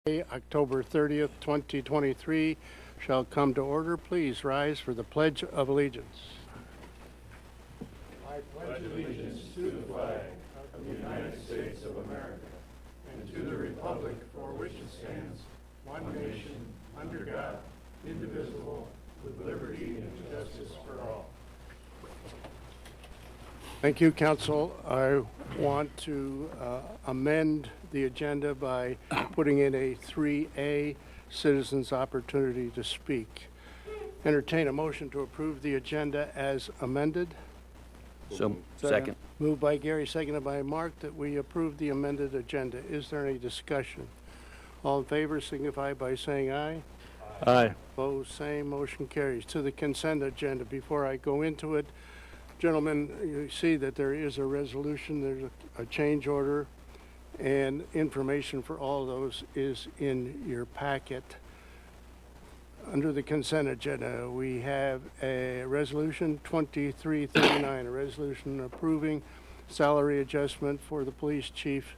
October 30th, 2023 shall come to order. Please rise for the Pledge of Allegiance. I pledge allegiance to the flag of the United States of America and to the republic for which it stands, one nation, under God, indivisible, with liberty and justice for all. Thank you, Council. I want to amend the agenda by putting in a 3A, citizens' opportunity to speak. Entertain a motion to approve the agenda as amended. So, second. Moved by Gary, seconded by Mark, that we approve the amended agenda. Is there any discussion? All in favor signify by saying aye. Aye. Opposed, same. Motion carries. To the consent agenda. Before I go into it, gentlemen, you see that there is a resolution, there's a change order, and information for all of those is in your packet. Under the consent agenda, we have a resolution 2339, a resolution approving salary adjustment for the police chief,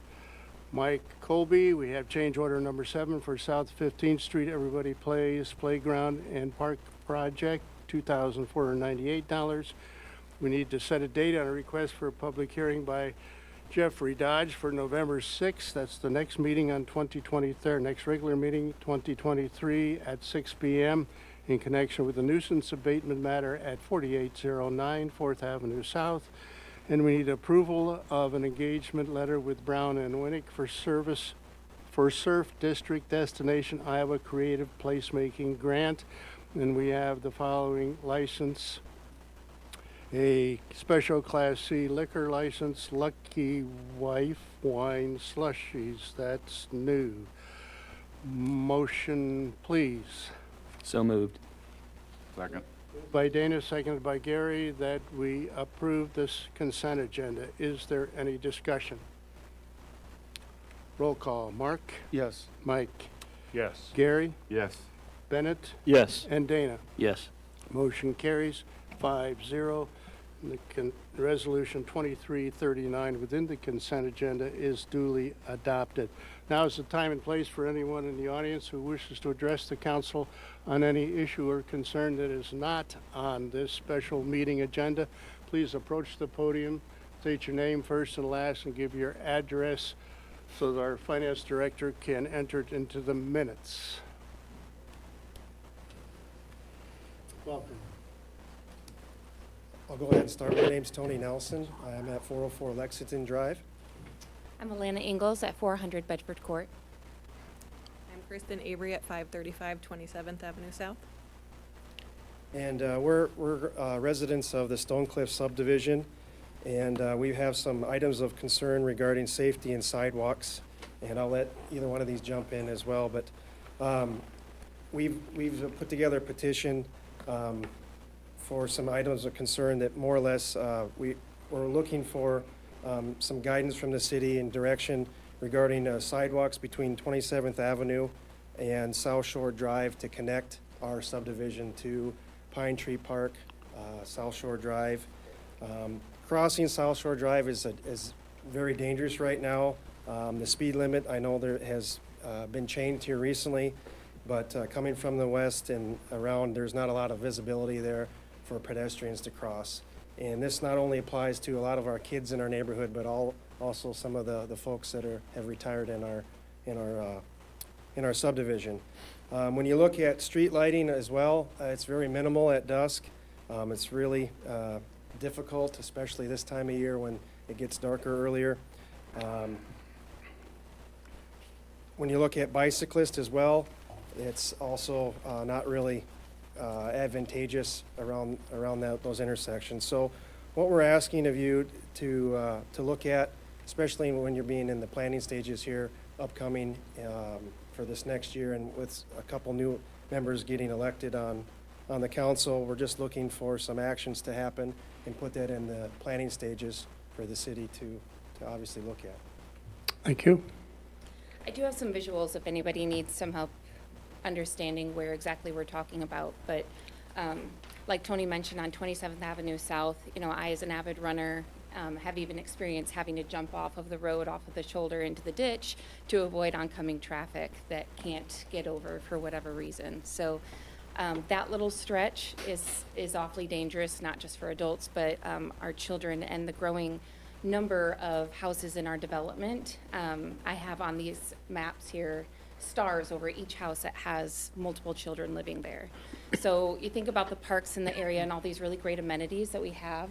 Mike Colby. We have change order number 7 for South 15th Street Everybody Plays Playground and Park Project, $2,498. We need to set a date on a request for a public hearing by Jeffrey Dodge for November 6th. That's the next meeting on 2023, next regular meeting 2023 at 6 p.m. in connection with the nuisance abatement matter at 4809 4th Avenue South. And we need approval of an engagement letter with Brown and Winnick for service for Surf District Destination Iowa Creative Placemaking Grant. And we have the following license: a special Class C liquor license, Lucky Wife Wine Slushies. That's new. Motion, please. So moved. Second. By Dana, seconded by Gary, that we approve this consent agenda. Is there any discussion? Roll call. Mark? Yes. Mike? Yes. Gary? Yes. Bennett? Yes. And Dana? Yes. Motion carries 5-0. The resolution 2339 within the consent agenda is duly adopted. Now is the time and place for anyone in the audience who wishes to address the council on any issue or concern that is not on this special meeting agenda. Please approach the podium, state your name first and last, and give your address so that our finance director can enter it into the minutes. Welcome. I'll go ahead and start. My name's Tony Nelson. I'm at 404 Lexington Drive. I'm Alana Ingalls at 400 Bedford Court. I'm Kristen Avery at 535 27th Avenue South. And we're residents of the Stonecliff subdivision, and we have some items of concern regarding safety and sidewalks. And I'll let either one of these jump in as well. But we've put together a petition for some items of concern that more or less we're looking for some guidance from the city and direction regarding sidewalks between 27th Avenue and South Shore Drive to connect our subdivision to Pine Tree Park, South Shore Drive. Crossing South Shore Drive is very dangerous right now. The speed limit, I know there has been changed here recently, but coming from the west and around, there's not a lot of visibility there for pedestrians to cross. And this not only applies to a lot of our kids in our neighborhood, but also some of the folks that have retired in our subdivision. When you look at street lighting as well, it's very minimal at dusk. It's really difficult, especially this time of year when it gets darker earlier. When you look at bicyclists as well, it's also not really advantageous around those intersections. So what we're asking of you to look at, especially when you're being in the planning stages here upcoming for this next year, and with a couple new members getting elected on the council, we're just looking for some actions to happen and put that in the planning stages for the city to obviously look at. Thank you. I do have some visuals if anybody needs some help understanding where exactly we're talking about, but like Tony mentioned on 27th Avenue South, you know, I as an avid runner have even experienced having to jump off of the road, off of the shoulder into the ditch to avoid oncoming traffic that can't get over for whatever reason. So that little stretch is awfully dangerous, not just for adults, but our children and the growing number of houses in our development. I have on these maps here stars over each house that has multiple children living there. So you think about the parks in the area and all these really great amenities that we have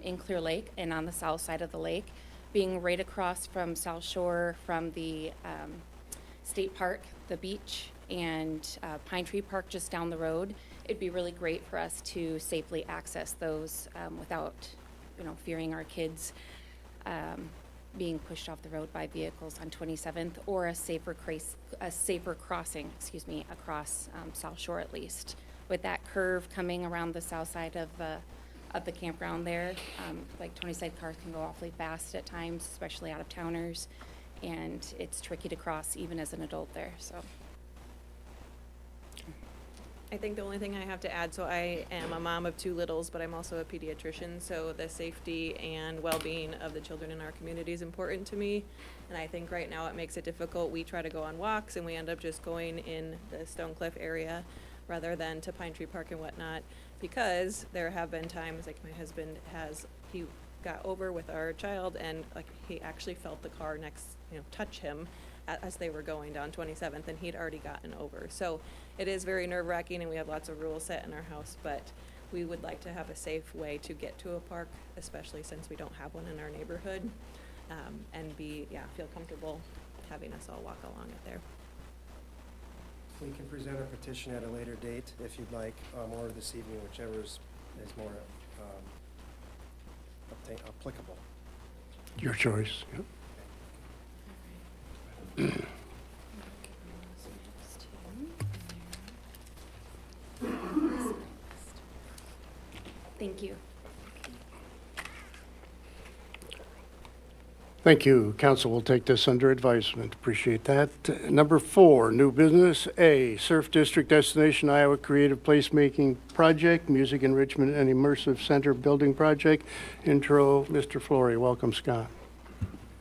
in Clear Lake and on the south side of the lake, being right across from South Shore, from the state park, the beach, and Pine Tree Park just down the road. It'd be really great for us to safely access those without, fearing our kids being pushed off the road by vehicles on 27th, or a safer crossing, across South Shore at least. With that curve coming around the south side of the campground there, like Tony said, cars can go awfully fast at times, especially out of towners, and it's tricky to cross even as an adult there. So. I think the only thing I have to add, so I am a mom of 2 littles, but I'm also a pediatrician, so the safety and well-being of the children in our community is important to me. And I think right now it makes it difficult. We try to go on walks and we end up just going in the Stone Cliff area rather than to Pine Tree Park and whatnot, because there have been times, like my husband he got over with our child and like he actually felt the car next, touch him as they were going down 27th, and he'd already gotten over. So it is very nerve-wracking, and we have lots of rules set in our house, but we would like to have a safe way to get to a park, especially since we don't have one in our neighborhood, and feel comfortable having us all walk along it there. We can present a petition at a later date if you'd like, or this evening, whichever is more applicable. Your choice. Yep. Thank you. Thank you. Council will take this under advisement. Appreciate that. Number 4, new business. A, Surf District Destination Iowa Creative Placemaking Project, Music Enrichment and Immersive Center Building Project. Intro, Mr. Flory. Welcome, Scott.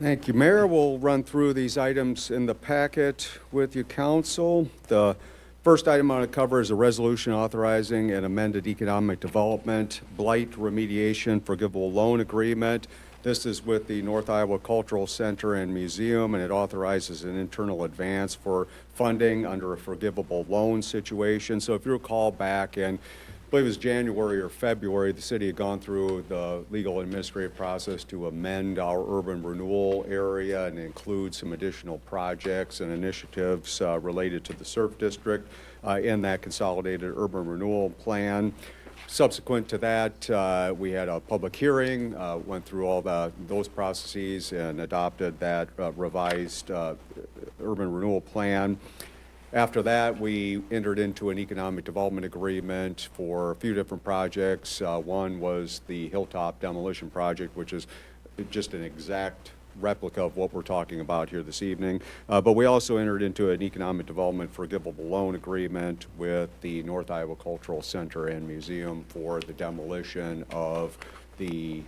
Thank you, Mayor. We'll run through these items in the packet with you, Council. The first item I want to cover is a resolution authorizing an amended economic development blight remediation forgivable loan agreement. This is with the North Iowa Cultural Center and Museum, and it authorizes an internal advance for funding under a forgivable loan situation. So if you recall back in, I believe it was January or February, the city had gone through the legal administrative process to amend our urban renewal area and include some additional projects and initiatives related to the Surf District in that consolidated urban renewal plan. Subsequent to that, we had a public hearing, went through all those processes and adopted that revised urban renewal plan. After that, we entered into an economic development agreement for a few different projects. One was the Hilltop Demolition Project, which is just an exact replica of what we're talking about here this evening. But we also entered into an economic development forgivable loan agreement with the North Iowa Cultural Center and Museum for the demolition of the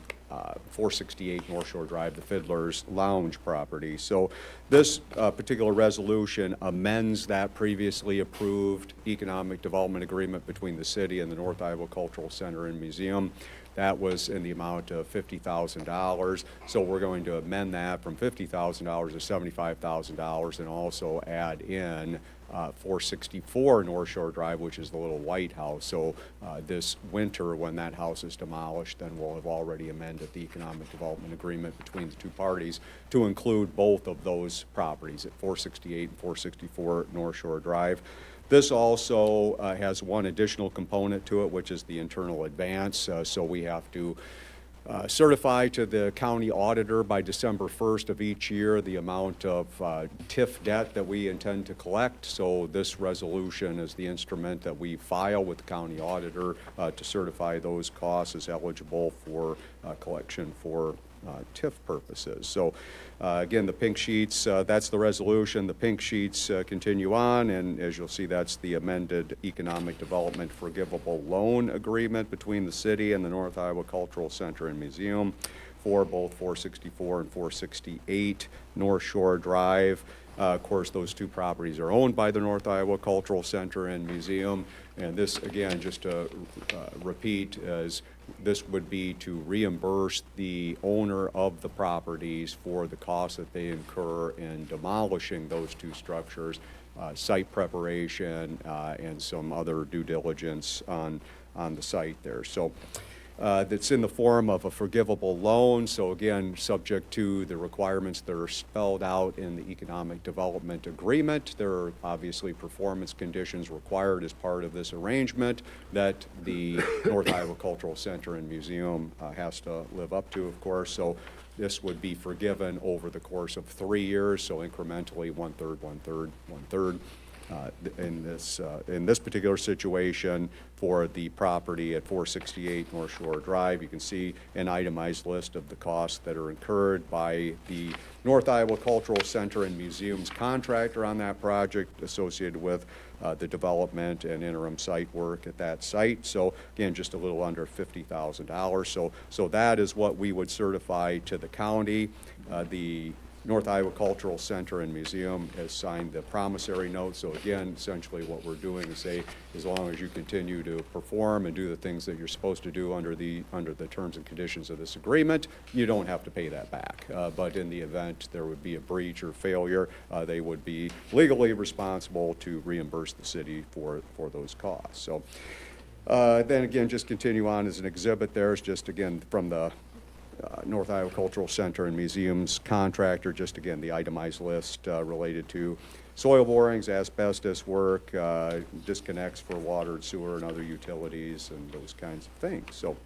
468 North Shore Drive, the Fiddler's Lounge property. So this particular resolution amends that previously approved economic development agreement between the city and the North Iowa Cultural Center and Museum. That was in the amount of $50,000. So we're going to amend that from $50,000 to $75,000 and also add in 464 North Shore Drive, which is the little white house. So this winter, when that house is demolished, then we'll have already amended the economic development agreement between the two parties to include both of those properties at 468 and 464 North Shore Drive. This also has one additional component to it, which is the internal advance. So we have to certify to the county auditor by December 1st of each year the amount of TIF debt that we intend to collect. So this resolution is the instrument that we file with the county auditor to certify those costs as eligible for collection for TIF purposes. So again, the pink sheets, that's the resolution. The pink sheets continue on, and as you'll see, that's the amended economic development forgivable loan agreement between the city and the North Iowa Cultural Center and Museum for both 464 and 468 North Shore Drive. Of course, those two properties are owned by the North Iowa Cultural Center and Museum. And this, again, just to repeat, is this would be to reimburse the owner of the properties for the costs that they incur in demolishing those two structures, site preparation, and some other due diligence on the site there. So that's in the form of a forgivable loan. So again, subject to the requirements that are spelled out in the economic development agreement. There are obviously performance conditions required as part of this arrangement that the North Iowa Cultural Center and Museum has to live up to, of course. So this would be forgiven over the course of 3 years, so incrementally 1/3, 1/3, 1/3. In this particular situation, for the property at 468 North Shore Drive, you can see an itemized list of the costs that are incurred by the North Iowa Cultural Center and Museum's contractor on that project associated with the development and interim site work at that site. So again, just a little under $50,000. So that is what we would certify to the county. The North Iowa Cultural Center and Museum has signed the promissory note. So again, essentially what we're doing is say, as long as you continue to perform and do the things that you're supposed to do under the terms and conditions of this agreement, you don't have to pay that back. But in the event there would be a breach or failure, they would be legally responsible to reimburse the city for those costs. So then again, just continue on as an exhibit there is just again from the North Iowa Cultural Center and Museum's contractor, just again the itemized list related to soil borings, asbestos work, disconnects for water and sewer and other utilities and those kinds of things. So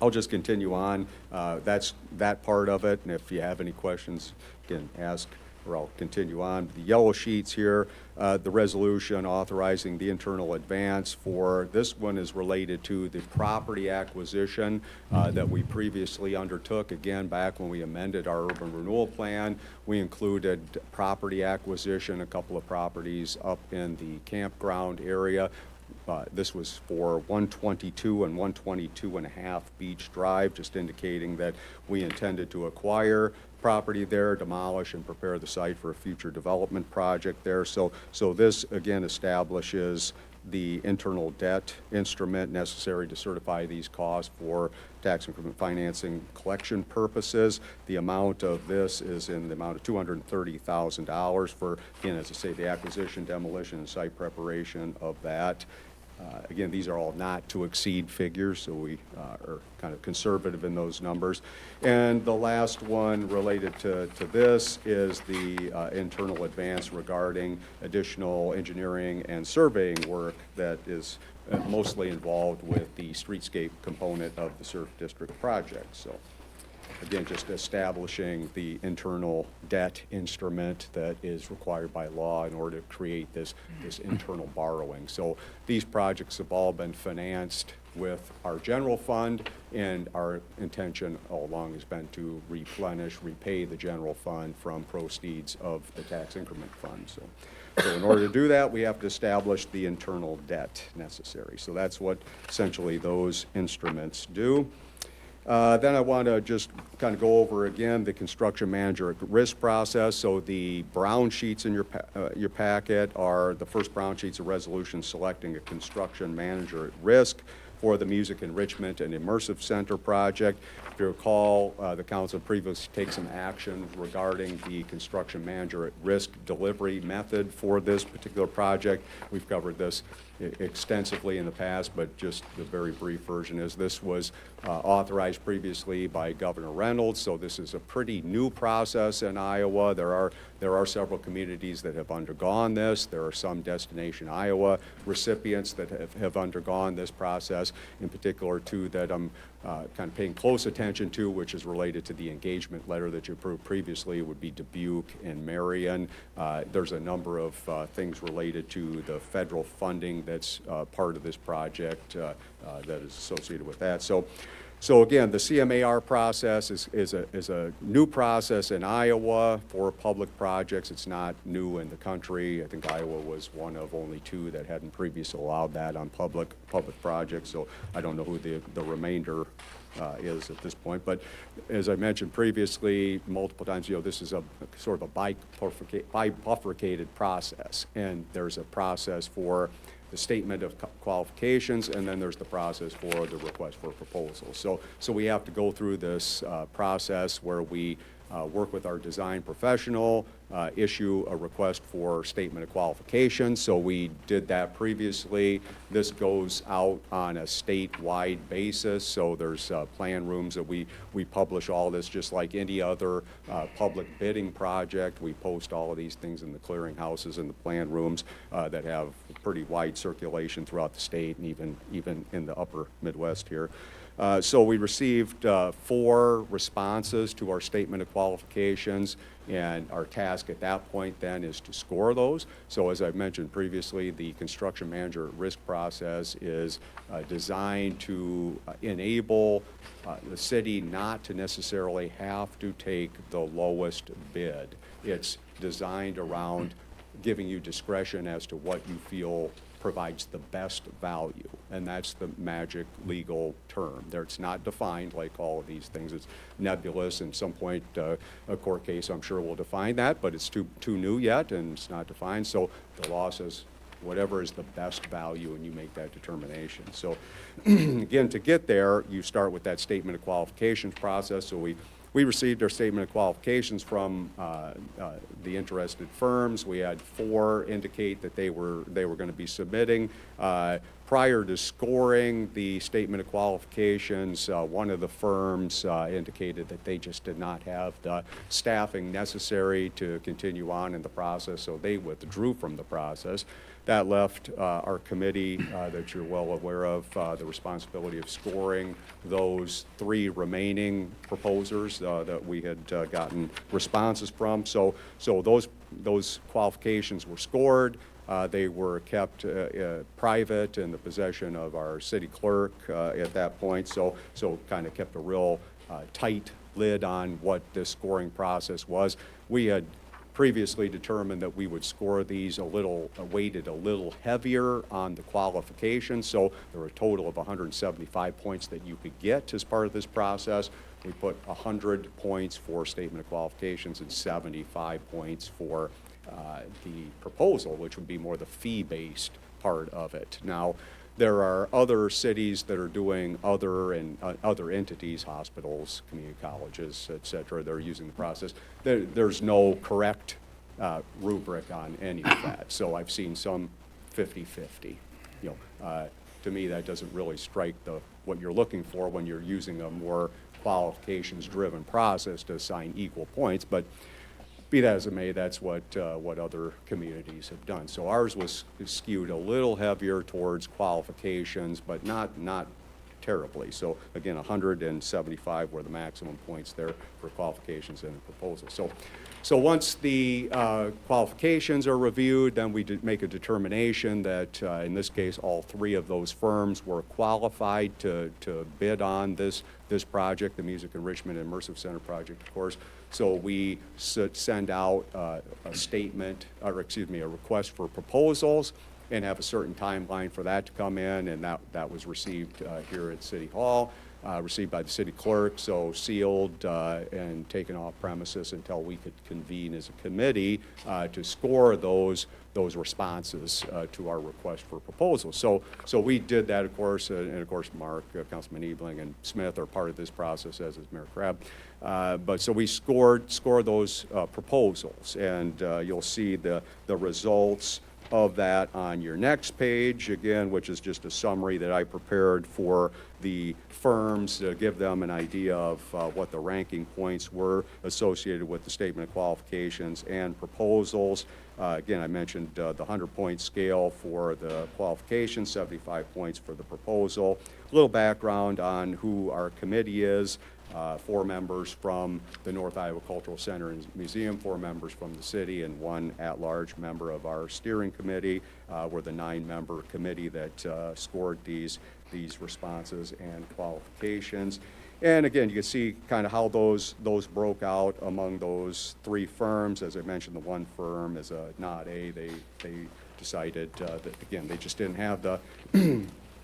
I'll just continue on. That's that part of it, and if you have any questions, again, ask or I'll continue on. The yellow sheets here, the resolution authorizing the internal advance for this one is related to the property acquisition that we previously undertook. Again, back when we amended our urban renewal plan, we included property acquisition, a couple of properties up in the campground area. This was for 122 and 122.5 Beach Drive, just indicating that we intended to acquire property there, demolish and prepare the site for a future development project there. So this again establishes the internal debt instrument necessary to certify these costs for tax increment financing collection purposes. The amount of this is in the amount of $230,000 for, again, as I say, the acquisition, demolition, and site preparation of that. Again, these are all not to exceed figures, so we are kind of conservative in those numbers. And the last one related to this is the internal advance regarding additional engineering and surveying work that is mostly involved with the streetscape component of the Surf District project. So again, just establishing the internal debt instrument that is required by law in order to create this internal borrowing. So these projects have all been financed with our general fund, and our intention all along has been to repay the general fund from proceeds of the tax increment fund. So in order to do that, we have to establish the internal debt necessary. So that's what essentially those instruments do. Then I want to just kind of go over again the construction manager at risk process. So the brown sheets in your packet are the first brown sheets of resolution selecting a construction manager at risk for the Music Enrichment and Immersive Center project. If you recall, the council previously take some action regarding the construction manager at risk delivery method for this particular project. We've covered this extensively in the past, but just the very brief version is this was authorized previously by Governor Reynolds, so this is a pretty new process in Iowa. There are several communities that have undergone this. There are some Destination Iowa recipients that have undergone this process. In particular, two that I'm kind of paying close attention to, which is related to the engagement letter that you approved previously, would be Dubuque and Marion. There's a number of things related to the federal funding that's part of this project that is associated with that. So again, the CMAR process is a new process in Iowa for public projects. It's not new in the country. I think Iowa was one of only two that hadn't previously allowed that on public projects. So I don't know who the remainder is at this point. But as I mentioned previously, multiple times, this is a sort of a bifurcated process. And there's a process for the statement of qualifications, and then there's the process for the request for proposal. So we have to go through this process where we work with our design professional, issue a request for statement of qualifications. So we did that previously. This goes out on a statewide basis. So there's plan rooms that we publish all this just like any other public bidding project. We post all of these things in the clearinghouses and the plan rooms that have pretty wide circulation throughout the state and even in the upper Midwest here. So we received 4 responses to our statement of qualifications, and our task at that point then is to score those. So as I've mentioned previously, the construction manager at risk process is designed to enable the city not to necessarily have to take the lowest bid. It's designed around giving you discretion as to what you feel provides the best value, and that's the magic legal term. There, it's not defined like all of these things. It's nebulous, and at some point a court case I'm sure will define that, but it's too new yet, and it's not defined. So the law says whatever is the best value, and you make that determination. So again, to get there, you start with that statement of qualifications process. So we received our statement of qualifications from the interested firms. We had 4 indicate that they were going to be submitting. Prior to scoring the statement of qualifications, one of the firms indicated that they just did not have the staffing necessary to continue on in the process, so they withdrew from the process. That left our committee that you're well aware of the responsibility of scoring those 3 remaining proposers that we had gotten responses from. So those qualifications were scored. They were kept private in the possession of our city clerk at that point. So kind of kept a real tight lid on what this scoring process was. We had previously determined that we would score these weighted a little heavier on the qualifications. So there were a total of 175 points that you could get as part of this process. We put 100 points for statement of qualifications and 75 points for the proposal, which would be more the fee-based part of it. Now, there are other cities that are doing other entities, hospitals, community colleges, et cetera, they're using the process. There's no correct rubric on any of that. So I've seen some 50-50. To me, that doesn't really strike what you're looking for when you're using a more qualifications-driven process to assign equal points. But be that as it may, that's what other communities have done. So ours was skewed a little heavier towards qualifications, but not terribly. So again, 175 were the maximum points there for qualifications and the proposal. So once the qualifications are reviewed, then we make a determination that in this case, all 3 of those firms were qualified to bid on this project, the Music Enrichment and Immersive Center project, of course. So we send out a request for proposals and have a certain timeline for that to come in, and that was received here at City Hall, received by the city clerk, so sealed and taken off premises until we could convene as a committee to score those responses to our request for proposals. So we did that, of course, and of course Mark, Councilman Ebling, and Smith are part of this process, as is Mayor Crabb. But so we scored those proposals, and you'll see the results of that on your next page, again, which is just a summary that I prepared for the firms to give them an idea of what the ranking points were associated with the statement of qualifications and proposals. Again, I mentioned the 100-point scale for the qualifications, 75 points for the proposal. A little background on who our committee is. 4 members from the North Iowa Cultural Center and Museum, 4 members from the city, and 1 at-large member of our steering committee. We're the 9-member committee that scored these responses and qualifications. And again, you can see kind of how those broke out among those 3 firms. As I mentioned, the 1 firm is a not A. They decided that, again, they just didn't have the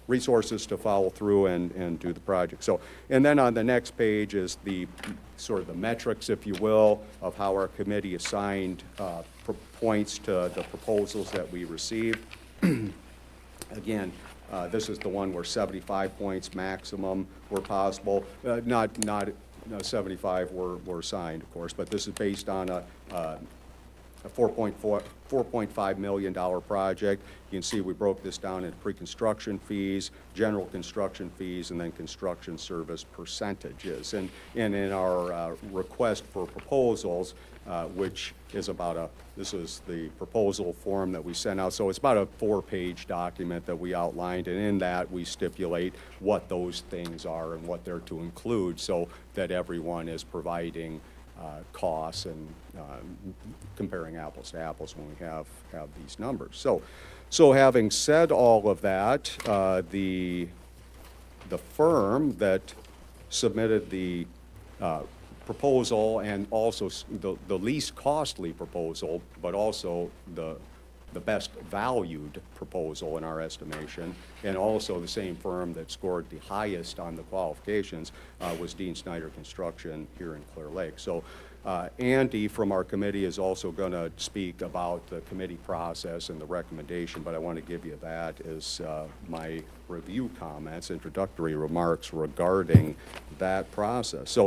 resources to follow through and do the project. So, and then on the next page is the sort of the metrics, if you will, of how our committee assigned points to the proposals that we received. Again, this is the one where 75 points maximum were possible. Not 75 were assigned, of course, but this is based on a $4.5 million project. You can see we broke this down into pre-construction fees, general construction fees, and then construction service percentages. And in our request for proposals, which is this is the proposal form that we sent out. So it's about a 4-page document that we outlined, and in that we stipulate what those things are and what they're to include so that everyone is providing costs and comparing apples to apples when we have these numbers. So having said all of that, the firm that submitted the proposal and also the least costly proposal, but also the best valued proposal in our estimation, and also the same firm that scored the highest on the qualifications was Dean Snyder Construction here in Clear Lake. So Andy from our committee is also going to speak about the committee process and the recommendation, but I want to give you that as my review comments, introductory remarks regarding that process.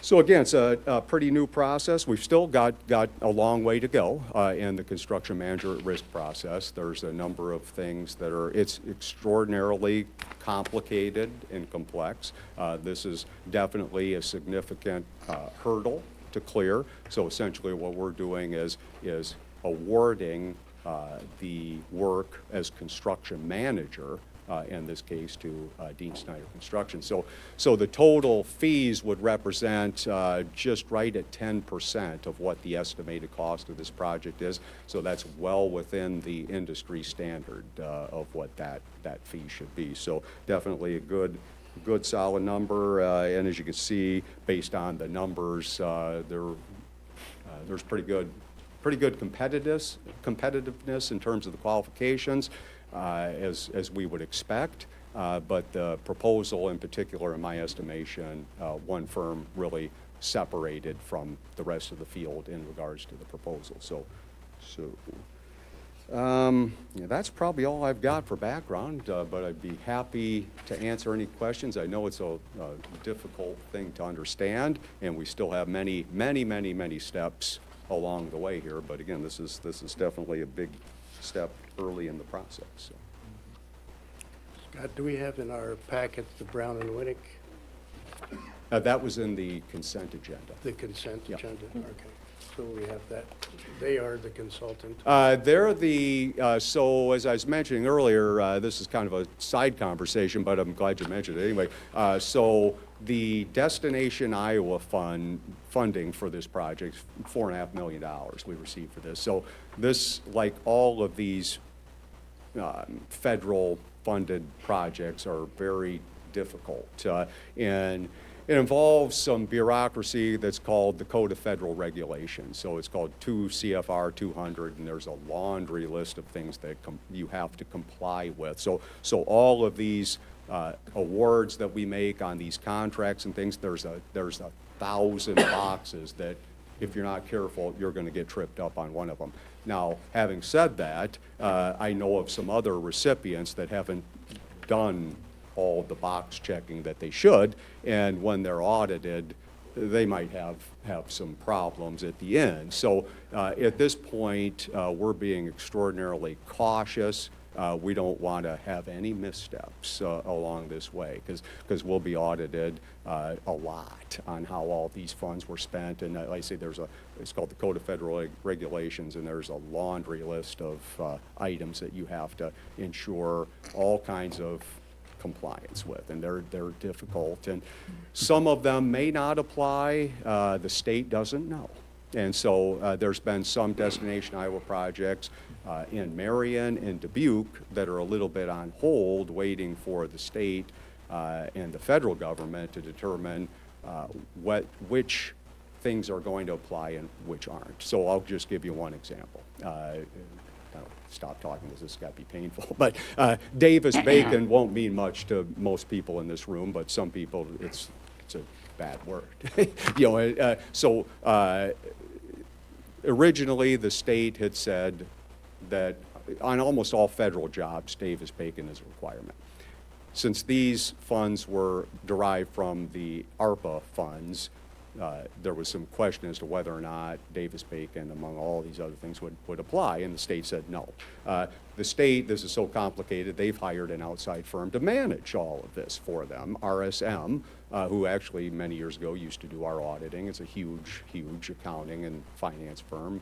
So again, it's a pretty new process. We've still got a long way to go in the construction manager at risk process. There's a number of things it's extraordinarily complicated and complex. This is definitely a significant hurdle to clear. So essentially what we're doing is awarding the work as construction manager, in this case to Dean Snyder Construction. So the total fees would represent just right at 10% of what the estimated cost of this project is. So that's well within the industry standard of what that fee should be. So definitely a good solid number. And as you can see, based on the numbers, there's pretty good competitiveness in terms of the qualifications. As we would expect, but the proposal in particular, in my estimation, one firm really separated from the rest of the field in regards to the proposal. Yeah, that's probably all I've got for background, but I'd be happy to answer any questions. I know it's a difficult thing to understand, and we still have many steps along the way here, but again, this is definitely a big step early in the process. So. Scott, do we have in our packet the Brown and Winnick, That was in the consent agenda. the consent Yeah. agenda? Okay, so we have that. They are the consultant. They're so as I was mentioning earlier, this is kind of a side conversation, but I'm glad you mentioned it anyway. So the Destination Iowa funding for this project, $4.5 million we received for this. So this, like all of these federal funded projects, are very difficult. And it involves some bureaucracy that's called the Code of Federal Regulations. So it's called 2 CFR 200, and there's a laundry list of things that you have to comply with. So all of these awards that we make on these contracts and things, there's 1,000 boxes that if you're not careful, you're going to get tripped up on one of them. Now, having said that, I know of some other recipients that haven't done all the box checking that they should, and when they're audited, they might have some problems at the end. So at this point, we're being extraordinarily cautious. We don't want to have any missteps along this way, because we'll be audited a lot on how all these funds were spent. And like I say, it's called the Code of Federal Regulations, and there's a laundry list of items that you have to ensure all kinds of compliance with, and they're difficult. And some of them may not apply. The state doesn't know. And so there's been some Destination Iowa projects in Marion and Dubuque that are a little bit on hold, waiting for the state and the federal government to determine which things are going to apply and which aren't. So I'll just give you one example. I'll stop talking because this has got to be painful. But Davis-Bacon won't mean much to most people in this room, but some people, it's a bad word. Originally, the state had said that on almost all federal jobs, Davis-Bacon is a requirement. Since these funds were derived from the ARPA funds, there was some question as to whether or not Davis-Bacon, among all these other things, would apply, and the state said no. The state, this is so complicated, they've hired an outside firm to manage all of this for them, RSM, who actually many years ago used to do our auditing. It's a huge, huge accounting and finance firm.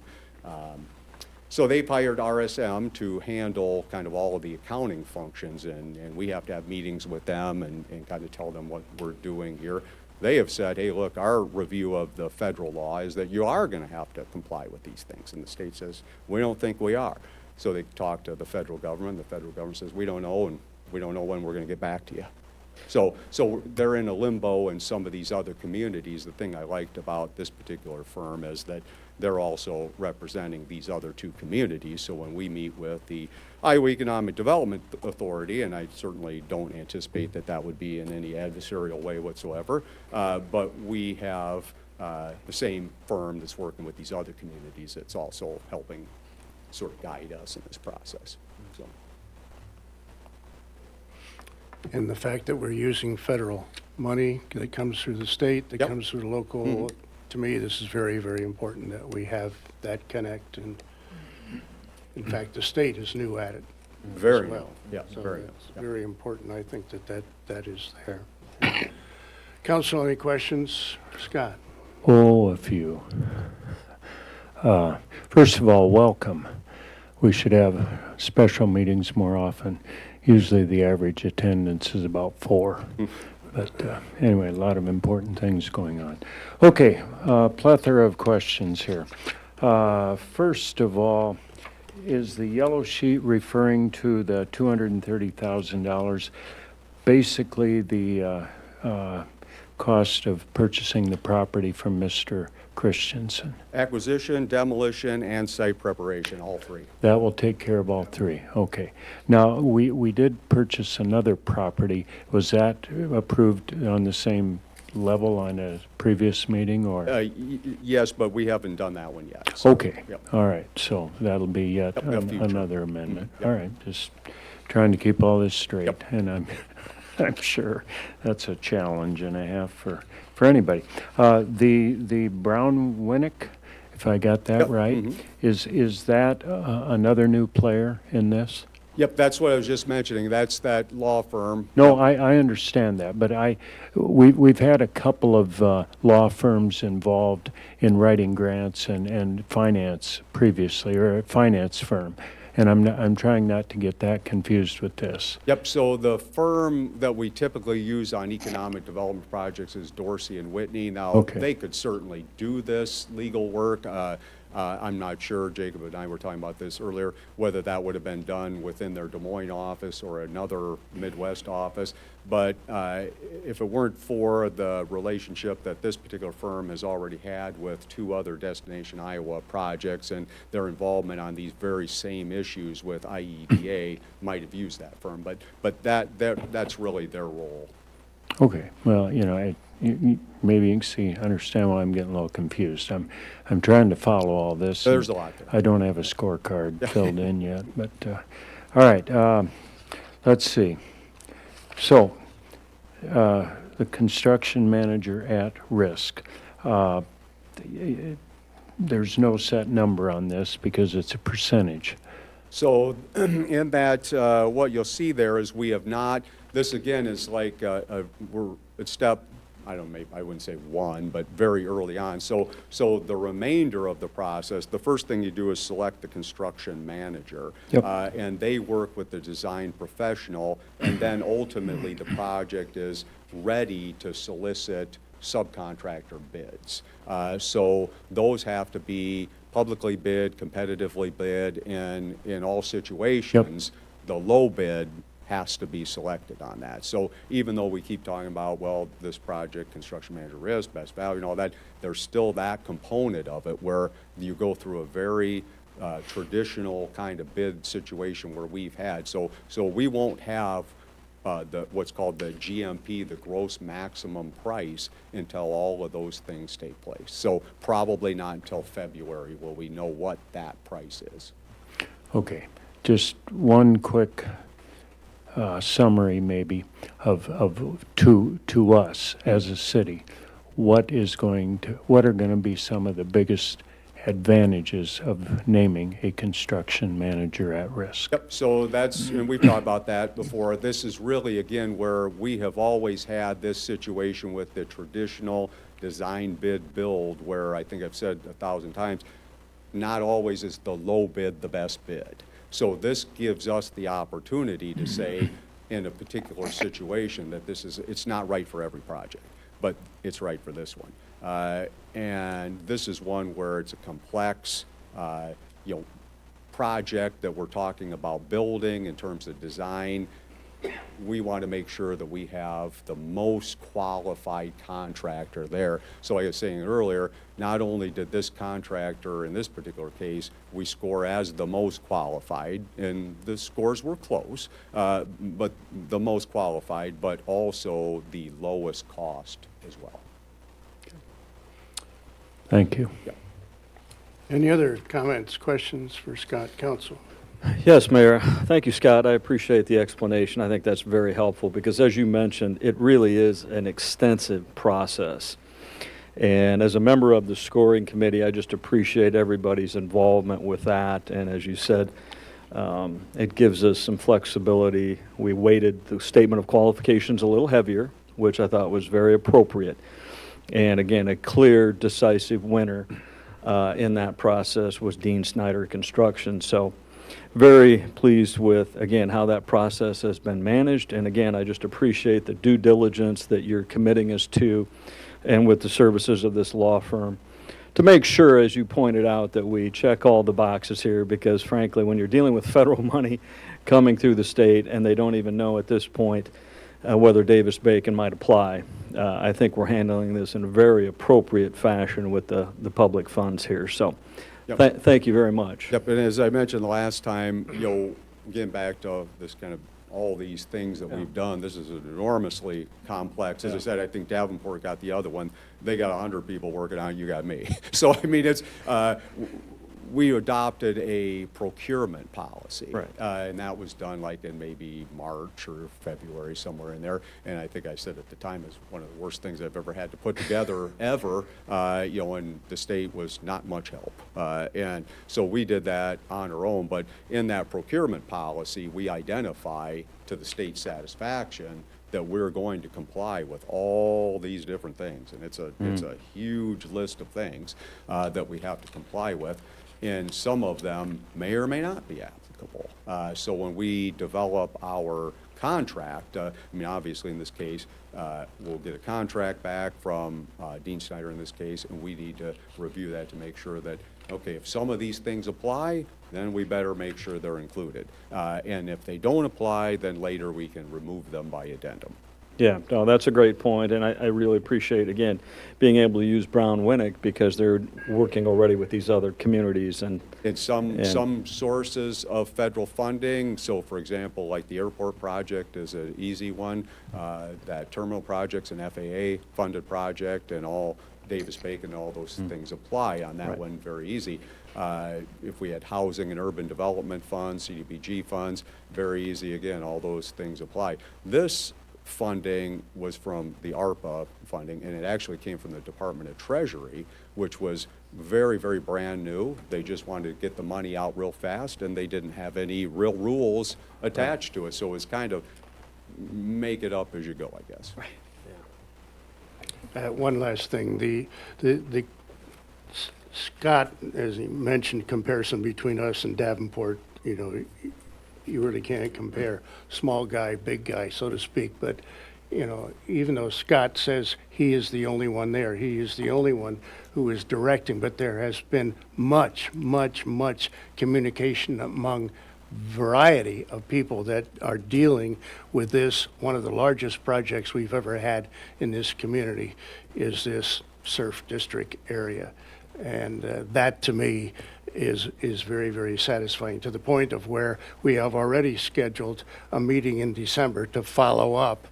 So they've hired RSM to handle kind of all of the accounting functions, and we have to have meetings with them and kind of tell them what we're doing here. They have said, hey, look, our review of the federal law is that you are going to have to comply with these things. And the state says, we don't think we are. So they talk to the federal government. The federal government says, we don't know, and we don't know when we're going to get back to you. So they're in a limbo in some of these other communities. The thing I liked about this particular firm is that they're also representing these other two communities. So when we meet with the Iowa Economic Development Authority, and I certainly don't anticipate that that would be in any adversarial way whatsoever, but we have the same firm that's working with these other communities that's also helping sort of guide us in this process. So. And the fact that we're using federal money that comes through the state, that Yep. comes through the local, to me, this is very, very important that we have that connect. And in fact, the state is new at it Very as well. Yeah, So very it's yeah. very important, I think, that is there. Council, any questions? Scott? Oh, a few. First of all, welcome. We should have special meetings more often. Usually the average attendance is about 4. But anyway, a lot of important things going on. Okay, plethora of questions here. First of all, is the yellow sheet referring to the $230,000 basically the cost of purchasing the property from Mr. Christensen? Acquisition, demolition, and site preparation, all three. That will take care of all three. Okay. Now, we did purchase another property. Was that approved on the same level on a previous meeting, or? Yes, but we haven't done that one yet. So, Okay. yep. All right. So that'll be yet Yep, future. another amendment. Yep. All right. Just trying to keep all this straight. Yep. And I'm sure that's a challenge and a half for anybody. The Brown Winnick, if I got that Yep, right, is that another new player in this? Yep, that's what I was just mentioning. That's that law firm. No, I understand that, but we've had a couple of law firms involved in writing grants and finance previously, or a finance firm, and I'm trying not to get that confused with this. Yep, so the firm that we typically use on economic development projects is Dorsey and Whitney. Now, Okay. they could certainly do this legal work. I'm not sure, Jacob and I were talking about this earlier, whether that would have been done within their Des Moines office or another Midwest office. But if it weren't for the relationship that this particular firm has already had with 2 other Destination Iowa projects and their involvement on these very same issues with IEDA, might have used that firm. But that's really their role. Okay, well, maybe you can understand why I'm getting a little confused. I'm trying to follow all this. There's and a lot there. I don't have a scorecard filled in yet, but, all right, let's see. So, the construction manager at risk. There's no set number on this because it's a percentage. So in that, what you'll see there is we have not, this again is like, we're at step, I wouldn't say 1, but very early on. So the remainder of the process, the first thing you do is select the construction manager. Yep. And they work with the design professional, and then ultimately the project is ready to solicit subcontractor bids. So those have to be publicly bid, competitively bid, and in all situations, the low bid has to be selected on that. So even though we keep talking about, well, this project, construction manager risk, best value, and all that, there's still that component of it where you go through a very traditional kind of bid situation where we've had. So we won't have what's called the GMP, the gross maximum price, until all of those things take place. So probably not until February will we know what that price is. Okay, just one quick summary maybe of to us as a city. What are going to be some of the biggest advantages of naming a construction manager at risk? Yep, so that's, and we've talked about that before. This is really, again, where we have always had this situation with the traditional design bid build, where I think I've said 1,000 times, not always is the low bid the best bid. So this gives us the opportunity to say, in a particular situation, that it's not right for every project, but it's right for this one. And this is one where it's a complex, project that we're talking about building in terms of design. We want to make sure that we have the most qualified contractor there. So like I was saying earlier, not only did this contractor, in this particular case, we score as the most qualified, and the scores were close, but the most qualified, but also the lowest cost as well. Thank you. Any other comments, questions for Scott, council? Yes, Mayor. Thank you, Scott. I appreciate the explanation. I think that's very helpful because, as you mentioned, it really is an extensive process. And as a member of the scoring committee, I just appreciate everybody's involvement with that. And as you said, it gives us some flexibility. We weighted the statement of qualifications a little heavier, which I thought was very appropriate. And again, a clear, decisive winner in that process was Dean Snyder Construction. So very pleased with, again, how that process has been managed. And again, I just appreciate the due diligence that you're committing us to, and with the services of this law firm, to make sure, as you pointed out, that we check all the boxes here, because frankly, when you're dealing with federal money coming through the state and they don't even know at this point whether Davis-Bacon might apply, I think we're handling this in a very appropriate fashion with the public funds here. So thank you very much. Yep, and as I mentioned the last time, getting back to this kind of all these things that we've done, this is enormously complex. As I said, I think Davenport got the other one. They got 100 people working on it, you got me. So, I mean, it's, we adopted a procurement policy. Right. And that was done like in maybe March or February, somewhere in there. And I think I said at the time it's one of the worst things I've ever had to put together ever, and the state was not much help. And so we did that on our own. But in that procurement policy, we identify to the state's satisfaction that we're going to comply with all these different things. And it's a huge list of things that we have to comply with. And some of them may or may not be applicable. So when we develop our contract, I mean, obviously in this case, we'll get a contract back from Dean Snyder in this case, and we need to review that to make sure that, okay, if some of these things apply, then we better make sure they're included. And if they don't apply, then later we can remove them by addendum. Yeah, no, that's a great point, and I really appreciate, again, being able to use Brown-Winnick because they're working already with these other communities. And some sources of federal funding, so for example, like the airport project is an easy one. That terminal project's an FAA-funded project, and all Davis-Bacon, all those things apply on that one, very easy. If we had housing and urban development funds, CDBG funds, very easy, again, all those things apply. This funding was from the ARPA funding, and it actually came from the Department of Treasury, which was very, very brand new. They just wanted to get the money out real fast, and they didn't have any real rules attached to it. So it was kind of make it up as you go, I guess. One last thing, the Scott, as he mentioned, comparison between us and Davenport, you really can't compare small guy, big guy, so to speak. But, even though Scott says he is the only one there, he is the only one who is directing, but there has been much communication among variety of people that are dealing with this. One of the largest projects we've ever had in this community is this surf district area. And that, to me, is very, very satisfying, to the point of where we have already scheduled a meeting in December to follow up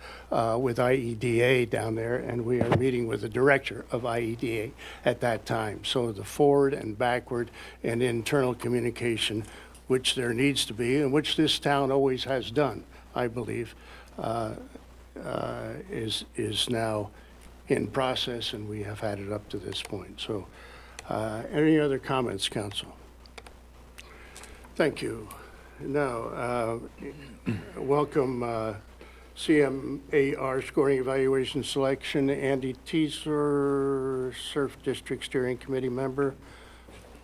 with IEDA down there, and we are meeting with the director of IEDA at that time. So the forward and backward and internal communication, which there needs to be, and which this town always has done, I believe, is now in process, and we have had it up to this point. So any other comments, council? Thank you. Now, welcome CMAR Scoring Evaluation Selection, Andy Teaser, Surf District Steering Committee member.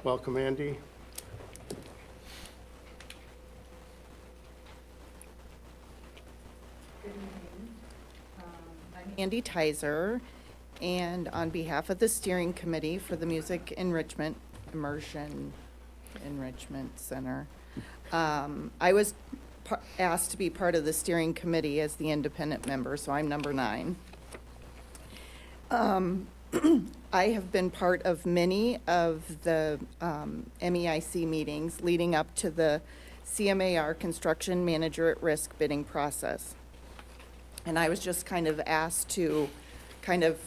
Welcome, Andy. Andy Tizer, and on behalf of the steering committee for the Music Immersion Enrichment Center, I was asked to be part of the steering committee as the independent member, so I'm number 9. I have been part of many of the MEIC meetings leading up to the CMAR Construction Manager at Risk bidding process. And I was just kind of asked to kind of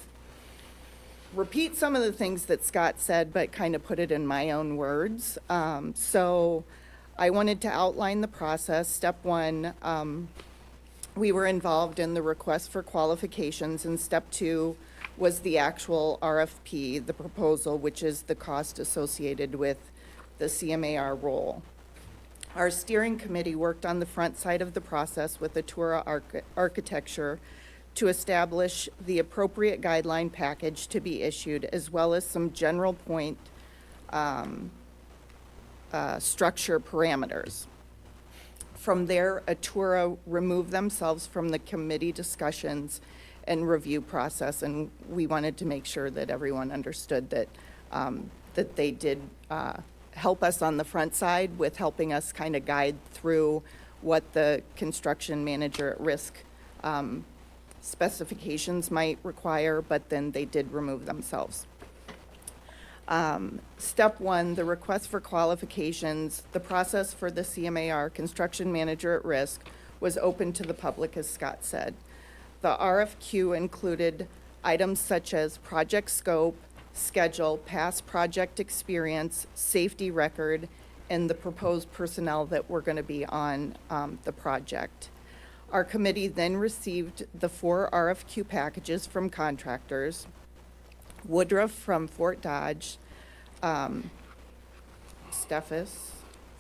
repeat some of the things that Scott said, but kind of put it in my own words. So I wanted to outline the process. Step 1, we were involved in the request for qualifications, and step 2 was the actual RFP, the proposal, which is the cost associated with the CMAR role. Our steering committee worked on the front side of the process with Atura Architecture to establish the appropriate guideline package to be issued, as well as some general point structure parameters. From there, Atura removed themselves from the committee discussions and review process, and we wanted to make sure that everyone understood that that they did help us on the front side with helping us kind of guide through what the construction manager at risk specifications might require, but then they did remove themselves. Step 1, the request for qualifications. The process for the CMAR construction manager at risk was open to the public, as Scott said. The RFQ included items such as project scope, schedule, past project experience, safety record, and the proposed personnel that were going to be on the project. Our committee then received the 4 RFQ packages from contractors: Woodruff from Fort Dodge, Steffes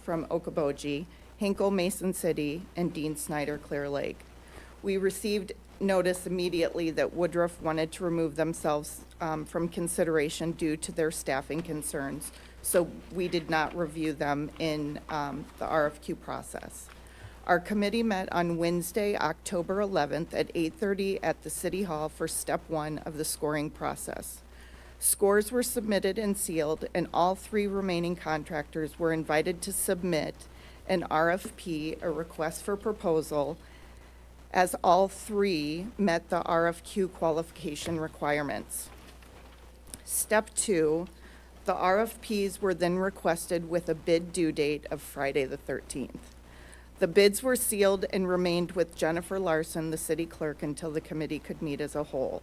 from Okoboji, Hinkle Mason City, and Dean Snyder Clear Lake. We received notice immediately that Woodruff wanted to remove themselves from consideration due to their staffing concerns, so we did not review them in the RFQ process. Our committee met on Wednesday, October 11th at 8:30 at the City Hall for step 1 of the scoring process. Scores were submitted and sealed, and all 3 remaining contractors were invited to submit an RFP, a request for proposal, as all 3 met the RFQ qualification requirements. Step 2, the RFPs were then requested with a bid due date of Friday the 13th. The bids were sealed and remained with Jennifer Larson, the city clerk, until the committee could meet as a whole.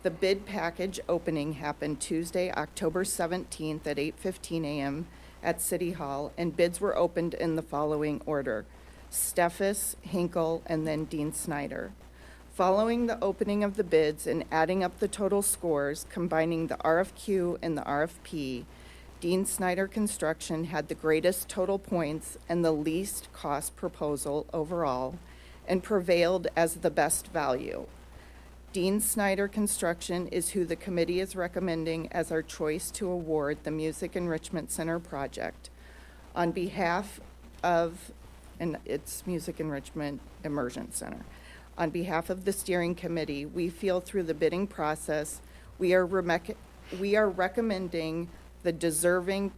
The bid package opening happened Tuesday, October 17th at 8:15 a.m. at City Hall, and bids were opened in the following order: Steffes, Hinkle, and then Dean Snyder. Following the opening of the bids and adding up the total scores, combining the RFQ and the RFP, Dean Snyder Construction had the greatest total points and the least cost proposal overall, and prevailed as the best value. Dean Snyder Construction is who the committee is recommending as our choice to award the Music Enrichment Center project. On behalf of, and it's Music Enrichment Immersion Center. On behalf of the steering committee, we feel through the bidding process, we are recommending the deserving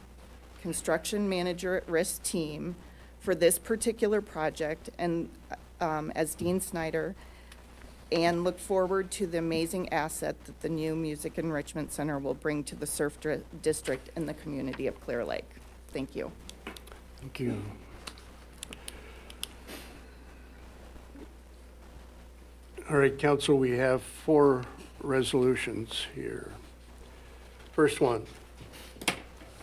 construction manager at risk team for this particular project, and as Dean Snyder and look forward to the amazing asset that the new Music Enrichment Center will bring to the Surf District and the community of Clear Lake. Thank you. Thank you. All right, council, we have 4 resolutions here. First one,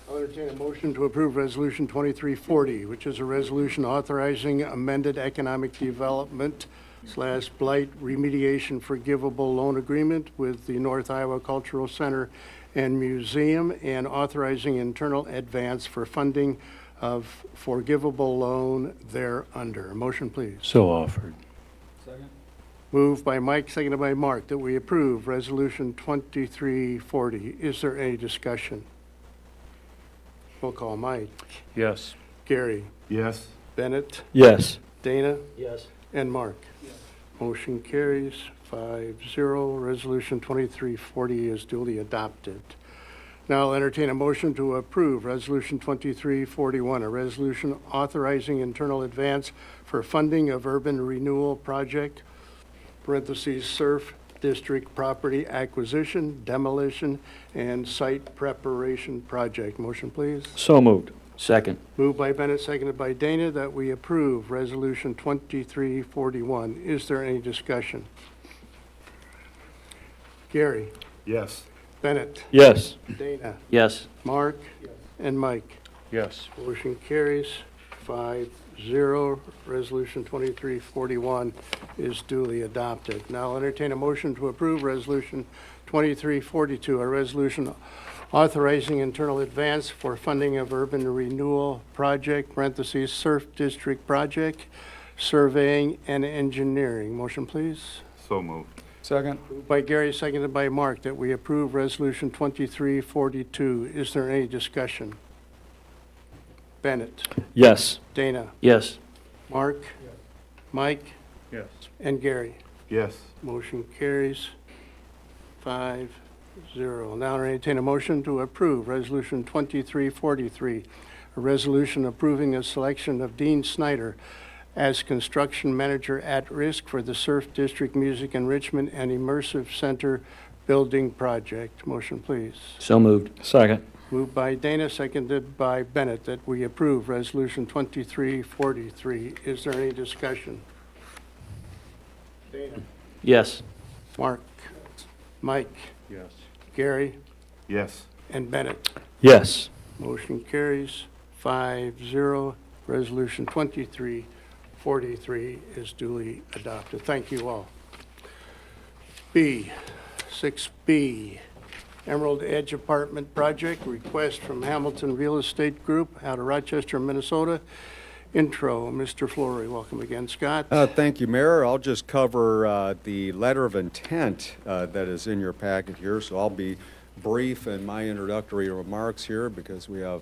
I'll entertain a motion to approve Resolution 2340, which is a resolution authorizing amended economic development / blight remediation forgivable loan agreement with the North Iowa Cultural Center and Museum and authorizing internal advance for funding of forgivable loan thereunder. Motion, please. So offered. Moved by Mike, seconded by Mark, that we approve Resolution 2340. Is there any discussion? Roll call. Mike. Yes. Gary. Yes. Bennett. Yes. Dana. Yes. And Mark. Motion carries 5-0. Resolution 2340 is duly adopted. Now I'll entertain a motion to approve Resolution 2341, a resolution authorizing internal advance for funding of urban renewal project, parentheses, Surf District property acquisition, demolition, and site preparation project. Motion, please. So moved. Second. Moved by Bennett, seconded by Dana, that we approve Resolution 2341. Is there any discussion? Gary. Yes. Bennett. Yes. Dana. Yes. Mark. And Mike. Yes. Motion carries 5-0. Resolution 2341 is duly adopted. Now I'll entertain a motion to approve Resolution 2342, a resolution authorizing internal advance for funding of urban renewal project, parentheses, Surf District project, surveying and engineering. Motion, please. So moved. Second. Moved by Gary, seconded by Mark, that we approve Resolution 2342. Is there any discussion? Bennett. Yes. Dana. Yes. Mark. Mike. Yes. And Gary. Yes. Motion carries 5-0. Now I entertain a motion to approve Resolution 2343, a resolution approving the selection of Dean Snyder as construction manager at risk for the Surf District Music Enrichment and Immersive Center building project. Motion, please. So moved. Second. Moved by Dana, seconded by Bennett, that we approve Resolution 2343. Is there any discussion? Dana. Yes. Mark. Mike. Yes. Gary. Yes. And Bennett. Yes. Motion carries 5-0. Resolution 2343 is duly adopted. Thank you all. 6B, Emerald Edge Apartment Project, request from Hamilton Real Estate Group out of Rochester, Minnesota. Intro, Mr. Flory. Welcome again, Scott. Thank you, Mayor. I'll just cover the letter of intent that is in your packet here, so I'll be brief in my introductory remarks here because we have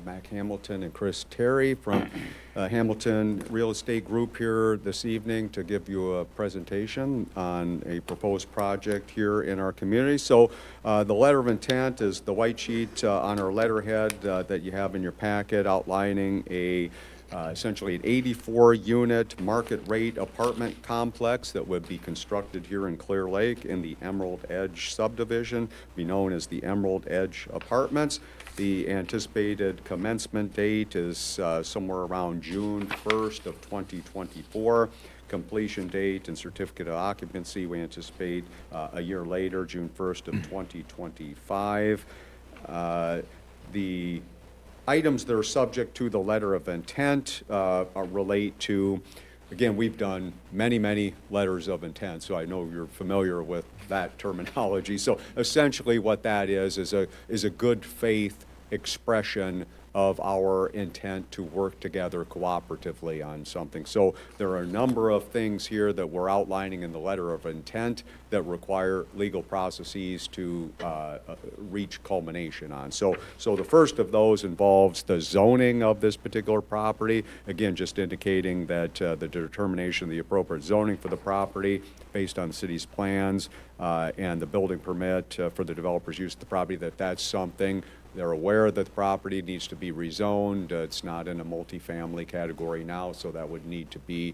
Mac Hamilton and Chris Terry from Hamilton Real Estate Group here this evening to give you a presentation on a proposed project here in our community. So the letter of intent is the white sheet on our letterhead that you have in your packet outlining essentially an 84-unit market rate apartment complex that would be constructed here in Clear Lake in the Emerald Edge subdivision, be known as the Emerald Edge Apartments. The anticipated commencement date is somewhere around June 1st of 2024. Completion date and certificate of occupancy we anticipate a year later, June 1st of 2025. The items that are subject to the letter of intent relate to, again, we've done many, many letters of intent, so I know you're familiar with that terminology. So essentially what that is a good faith expression of our intent to work together cooperatively on something. So there are a number of things here that we're outlining in the letter of intent that require legal processes to reach culmination on. So the first of those involves the zoning of this particular property. Again, just indicating that the determination of the appropriate zoning for the property based on the city's plans and the building permit for the developer's use of the property, that's something They're aware that the property needs to be rezoned. It's not in a multifamily category now, so that would need to be,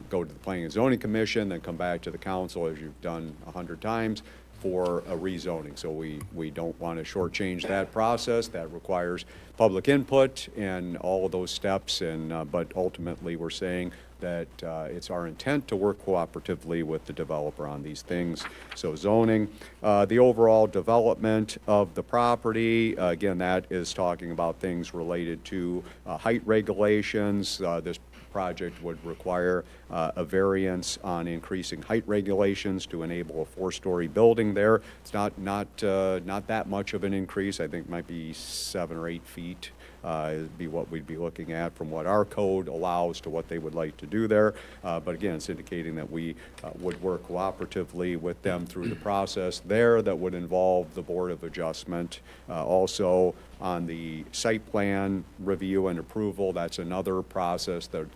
go to the Planning and Zoning Commission, then come back to the council, as you've done 100 times, for a rezoning. So we don't want to shortchange that process. That requires public input and all of those steps, and but ultimately we're saying that it's our intent to work cooperatively with the developer on these things. So zoning, the overall development of the property, again, that is talking about things related to height regulations. This project would require a variance on increasing height regulations to enable a 4-story building there. It's not that much of an increase. I think it might be 7 or 8 feet. Would be what we'd be looking at from what our code allows to what they would like to do there. But again, it's indicating that we would work cooperatively with them through the process there that would involve the Board of Adjustment. Also, on the site plan review and approval, that's another process that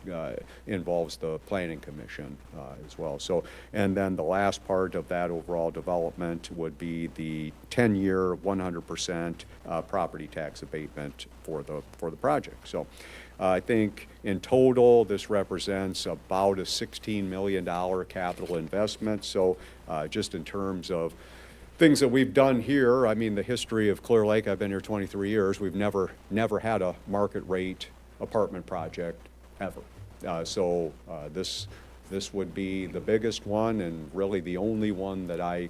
involves the Planning Commission as well. So, and then the last part of that overall development would be the 10-year, 100% property tax abatement for the project. So, I think in total, this represents about a $16 million capital investment. So, just in terms of things that we've done here, I mean, the history of Clear Lake, I've been here 23 years, we've never had a market rate apartment project ever. This would be the biggest one and really the only one that I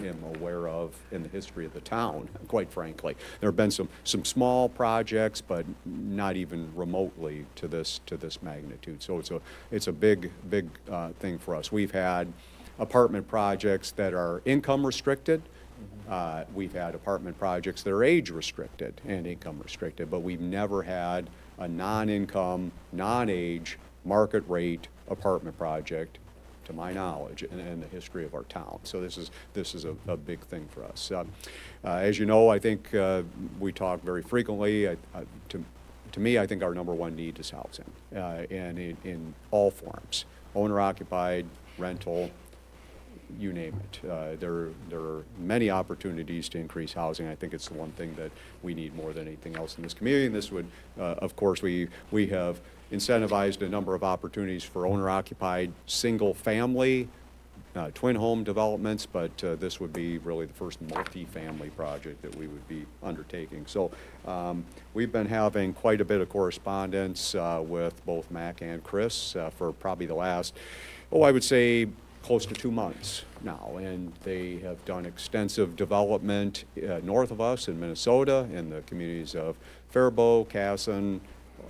am aware of in the history of the town, quite frankly. There have been some small projects, but not even remotely to this magnitude. So it's a big thing for us. We've had apartment projects that are income restricted. We've had apartment projects that are age restricted and income restricted, but we've never had a non-income, non-age, market rate apartment project, to my knowledge, in the history of our town. So this is a big thing for us. As you know, I think we talk very frequently. To me, I think our number one need is housing, and in all forms, owner-occupied, rental, you name it. There are many opportunities to increase housing. I think it's the one thing that we need more than anything else in this community. And this would, of course, we have incentivized a number of opportunities for owner-occupied, single-family, twin home developments, but this would be really the first multi-family project that we would be undertaking. So we've been having quite a bit of correspondence with both Mac and Chris for probably the last, I would say, close to 2 months now, and they have done extensive development north of us in Minnesota, in the communities of Faribault, Casson,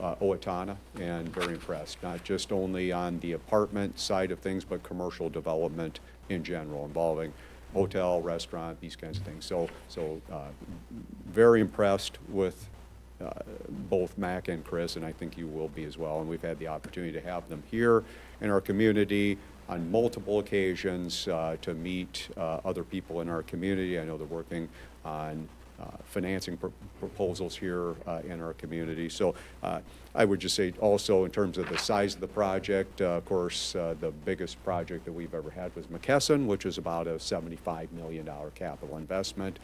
Owatonna, and very impressed, not just only on the apartment side of things, but commercial development in general, involving hotel, restaurant, these kinds of things. So very impressed with both Mac and Chris, and I think you will be as well. And we've had the opportunity to have them here in our community on multiple occasions to meet other people in our community. I know they're working on financing proposals here in our community. So I would just say also in terms of the size of the project, of course, the biggest project that we've ever had was McKesson, which is about a $75 million capital investment.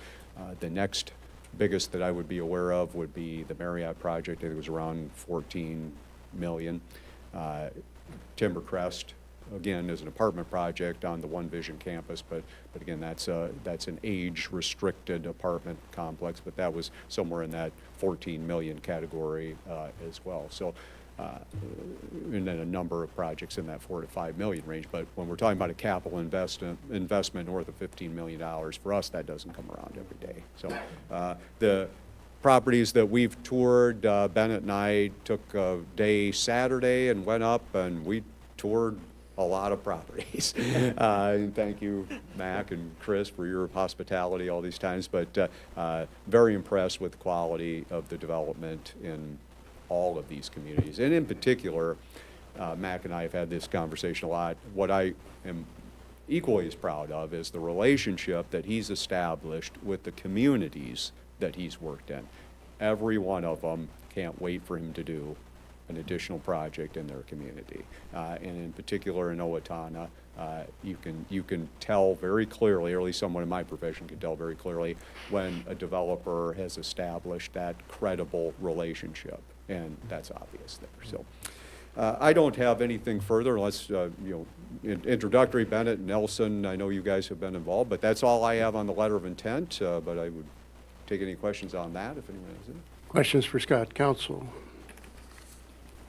The next biggest that I would be aware of would be the Marriott project. I think it was around $14 million. Timbercrest, again, is an apartment project on the One Vision campus, but again, that's an age-restricted apartment complex, but that was somewhere in that 14 million category as well. So, and then a number of projects in that 4 to 5 million range. But when we're talking about a capital investment north of $15 million, for us, that doesn't come around every day. So, the properties that we've toured, Bennett and I took a day Saturday and went up, and we toured a lot of properties. And thank you, Mac and Chris, for your hospitality all these times, but very impressed with the quality of the development in all of these communities. And in particular, Mac and I have had this conversation a lot. What I am equally as proud of is the relationship that he's established with the communities that he's worked in. Every one of them can't wait for him to do an additional project in their community. And in particular in Owatonna, you can tell very clearly, or at least someone in my profession can tell very clearly, when a developer has established that credible relationship, and that's obvious there. So I don't have anything further unless, introductory, Bennett, Nelson, I know you guys have been involved, but that's all I have on the letter of intent, but I would take any questions on that if anyone has any. Questions for Scott, council?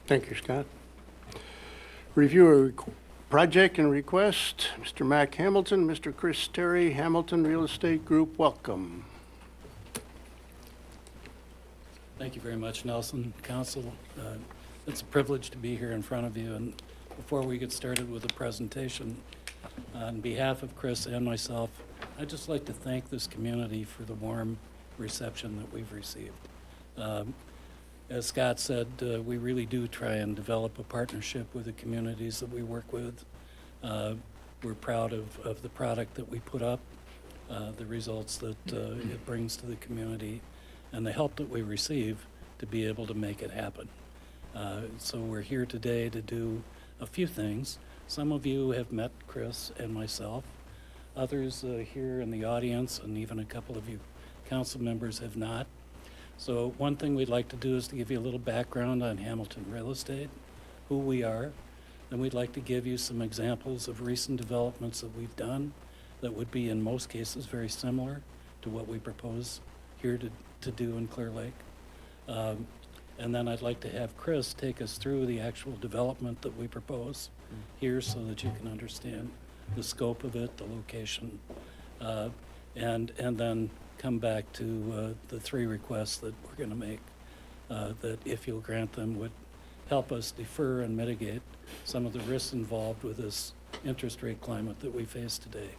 Thank you, Scott. Review a project and request. Mr. Mac Hamilton, Mr. Chris Terry, Hamilton Real Estate Group, welcome. Thank you very much, Nelson. Council, it's a privilege to be here in front of you. And before we get started with the presentation, on behalf of Chris and myself, I'd just like to thank this community for the warm reception that we've received. As Scott said, we really do try and develop a partnership with the communities that we work with. We're proud of the product that we put up, the results that it brings to the community, and the help that we receive to be able to make it happen. So we're here today to do a few things. Some of you have met Chris and myself. Others here in the audience, and even a couple of you council members, have not. So one thing we'd like to do is to give you a little background on Hamilton Real Estate, who we are. Then we'd like to give you some examples of recent developments that we've done that would be in most cases very similar to what we propose here to do in Clear Lake. And then I'd like to have Chris take us through the actual development that we propose here so that you can understand the scope of it, the location, and then come back to the three requests that we're going to make that, if you'll grant them, would help us defer and mitigate some of the risks involved with this interest rate climate that we face today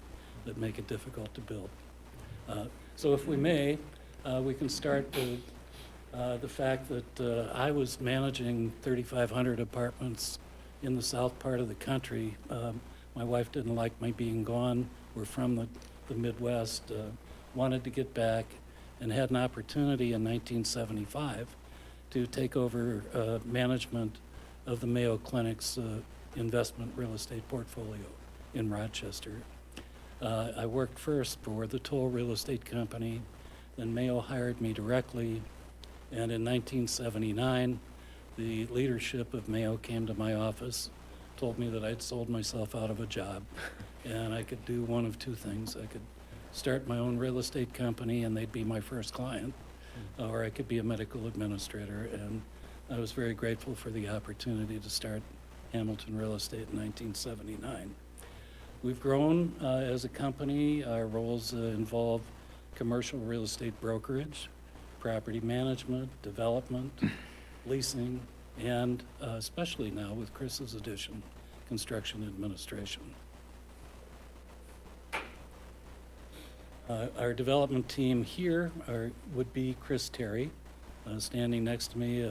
that make it difficult to build. So if we may, we can start with the fact that I was managing 3,500 apartments in the south part of the country. My wife didn't like my being gone. We're from the Midwest, wanted to get back, and had an opportunity in 1975 to take over management of the Mayo Clinic's investment real estate portfolio in Rochester. I worked first for the Toll Real Estate Company, then Mayo hired me directly, and in 1979, the leadership of Mayo came to my office, told me that I'd sold myself out of a job, and I could do one of two things. I could start my own real estate company, and they'd be my first client, or I could be a medical administrator, and I was very grateful for the opportunity to start Hamilton Real Estate in 1979. We've grown as a company. Our roles involve commercial real estate brokerage, property management, development, leasing, and especially now with Chris's addition, construction administration. Our development team here would be Chris Terry, standing next to me,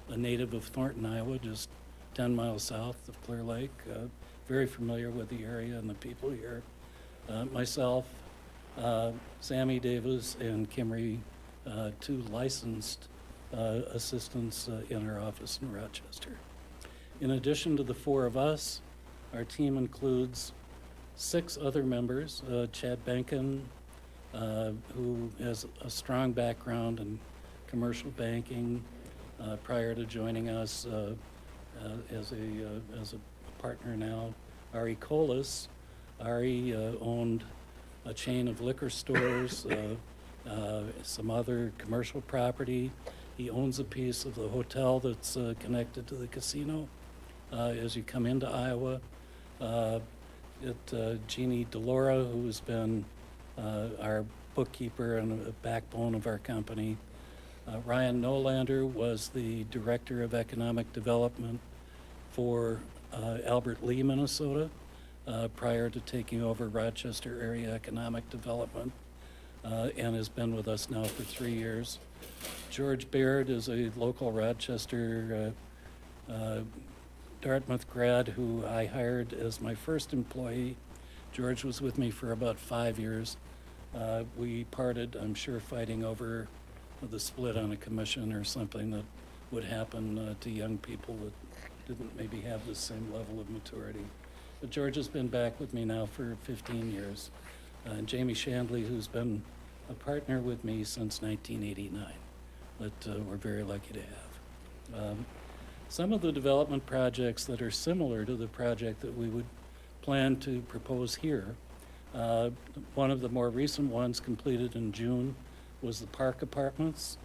a native of Thornton, Iowa, just 10 miles south of Clear Lake, very familiar with the area and the people here. Myself, Sammy Davis, and Kimry, two licensed assistants in our office in Rochester. In addition to the four of us, our team includes 6 other members. Chad Benkin, who has a strong background in commercial banking prior to joining us as a partner now. Ari Colas. Ari owned a chain of liquor stores, some other commercial property. He owns a piece of the hotel that's connected to the casino as you come into Iowa. Jeannie Delora, who's been our bookkeeper and a backbone of our company. Ryan Nolander was the Director of Economic Development for Albert Lee, Minnesota, prior to taking over Rochester Area Economic Development, and has been with us now for 3 years. George Baird is a local Rochester Dartmouth grad who I hired as my first employee. George was with me for about 5 years. We parted, I'm sure, fighting over the split on a commission or something that would happen to young people that didn't maybe have the same level of maturity. But George has been back with me now for 15 years. And Jamie Shandley, who's been a partner with me since 1989, that we're very lucky to have. Some of the development projects that are similar to the project that we would plan to propose here, one of the more recent ones completed in June was the Park Apartments.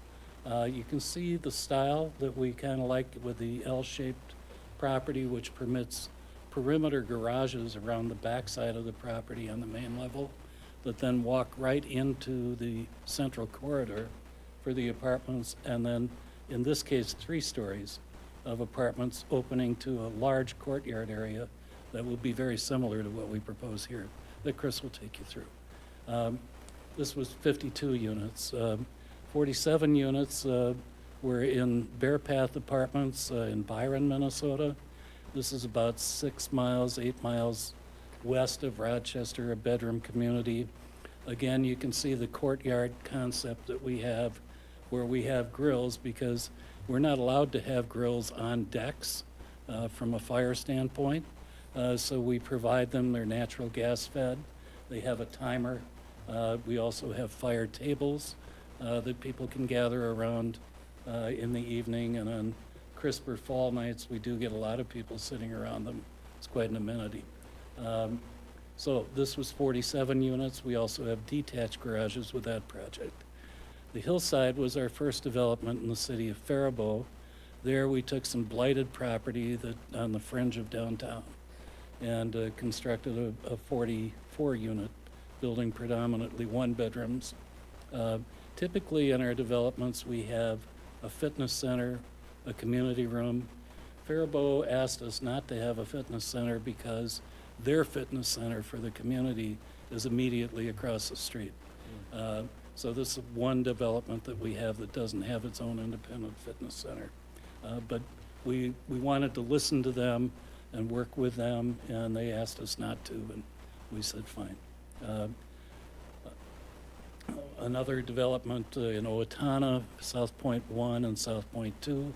You can see the style that we kind of like with the L-shaped property, which permits perimeter garages around the backside of the property on the main level that then walk right into the central corridor for the apartments, and then, in this case, 3 stories of apartments opening to a large courtyard area that will be very similar to what we propose here, that Chris will take you through. This was 52 units. 47 units were in Bear Path Apartments in Byron, Minnesota. This is about 6 miles, 8 miles west of Rochester, a bedroom community. Again, you can see the courtyard concept that we have, where we have grills, because we're not allowed to have grills on decks from a fire standpoint. So we provide them, they're natural gas fed. They have a timer. We also have fire tables that people can gather around in the evening, and on crisper fall nights, we do get a lot of people sitting around them. It's quite an amenity. So this was 47 units. We also have detached garages with that project. The Hillside was our first development in the city of Faribault. There we took some blighted property that on the fringe of downtown and constructed a 44-unit building, predominantly 1-bedrooms. Typically in our developments, we have a fitness center, a community room. Faribault asked us not to have a fitness center because their fitness center for the community is immediately across the street. So this is one development that we have that doesn't have its own independent fitness center. But we wanted to listen to them and work with them, and they asked us not to, and we said fine. Another development in Owatonna, South Point 1 and South Point 2.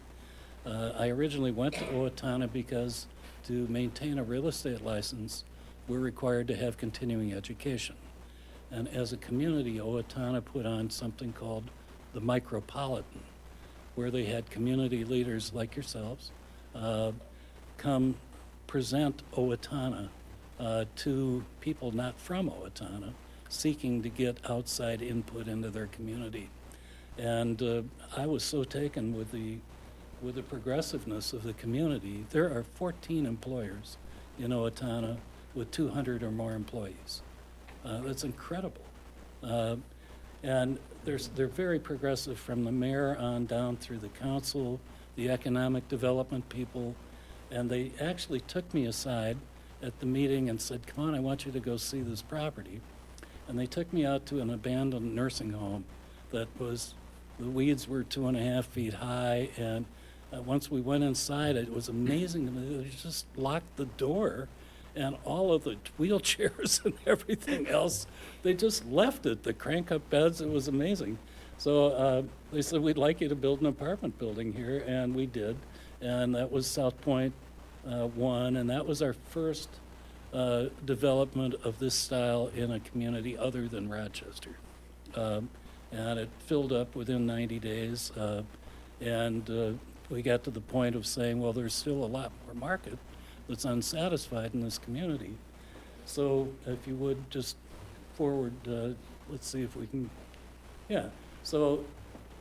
I originally went to Owatonna because to maintain a real estate license, we're required to have continuing education. And as a community, Owatonna put on something called the Micropolitan, where they had community leaders like yourselves come present Owatonna to people not from Owatonna, seeking to get outside input into their community. And I was so taken with the progressiveness of the community. There are 14 employers in Owatonna with 200 or more employees. That's incredible. And they're very progressive from the mayor on down through the council, the economic development people, and they actually took me aside at the meeting and said, come on, I want you to go see this property. And they took me out to an abandoned nursing home that was, the weeds were 2.5 feet high, and once we went inside, it was amazing. They just locked the door, and all of the wheelchairs and everything else, they just left it, the crank-up beds. It was amazing. So they said, we'd like you to build an apartment building here, and we did. And that was South Point 1, and that was our first development of this style in a community other than Rochester. And it filled up within 90 days, and we got to the point of saying, well, there's still a lot more market that's unsatisfied in this community. So if you would just forward, let's see if we can, yeah. So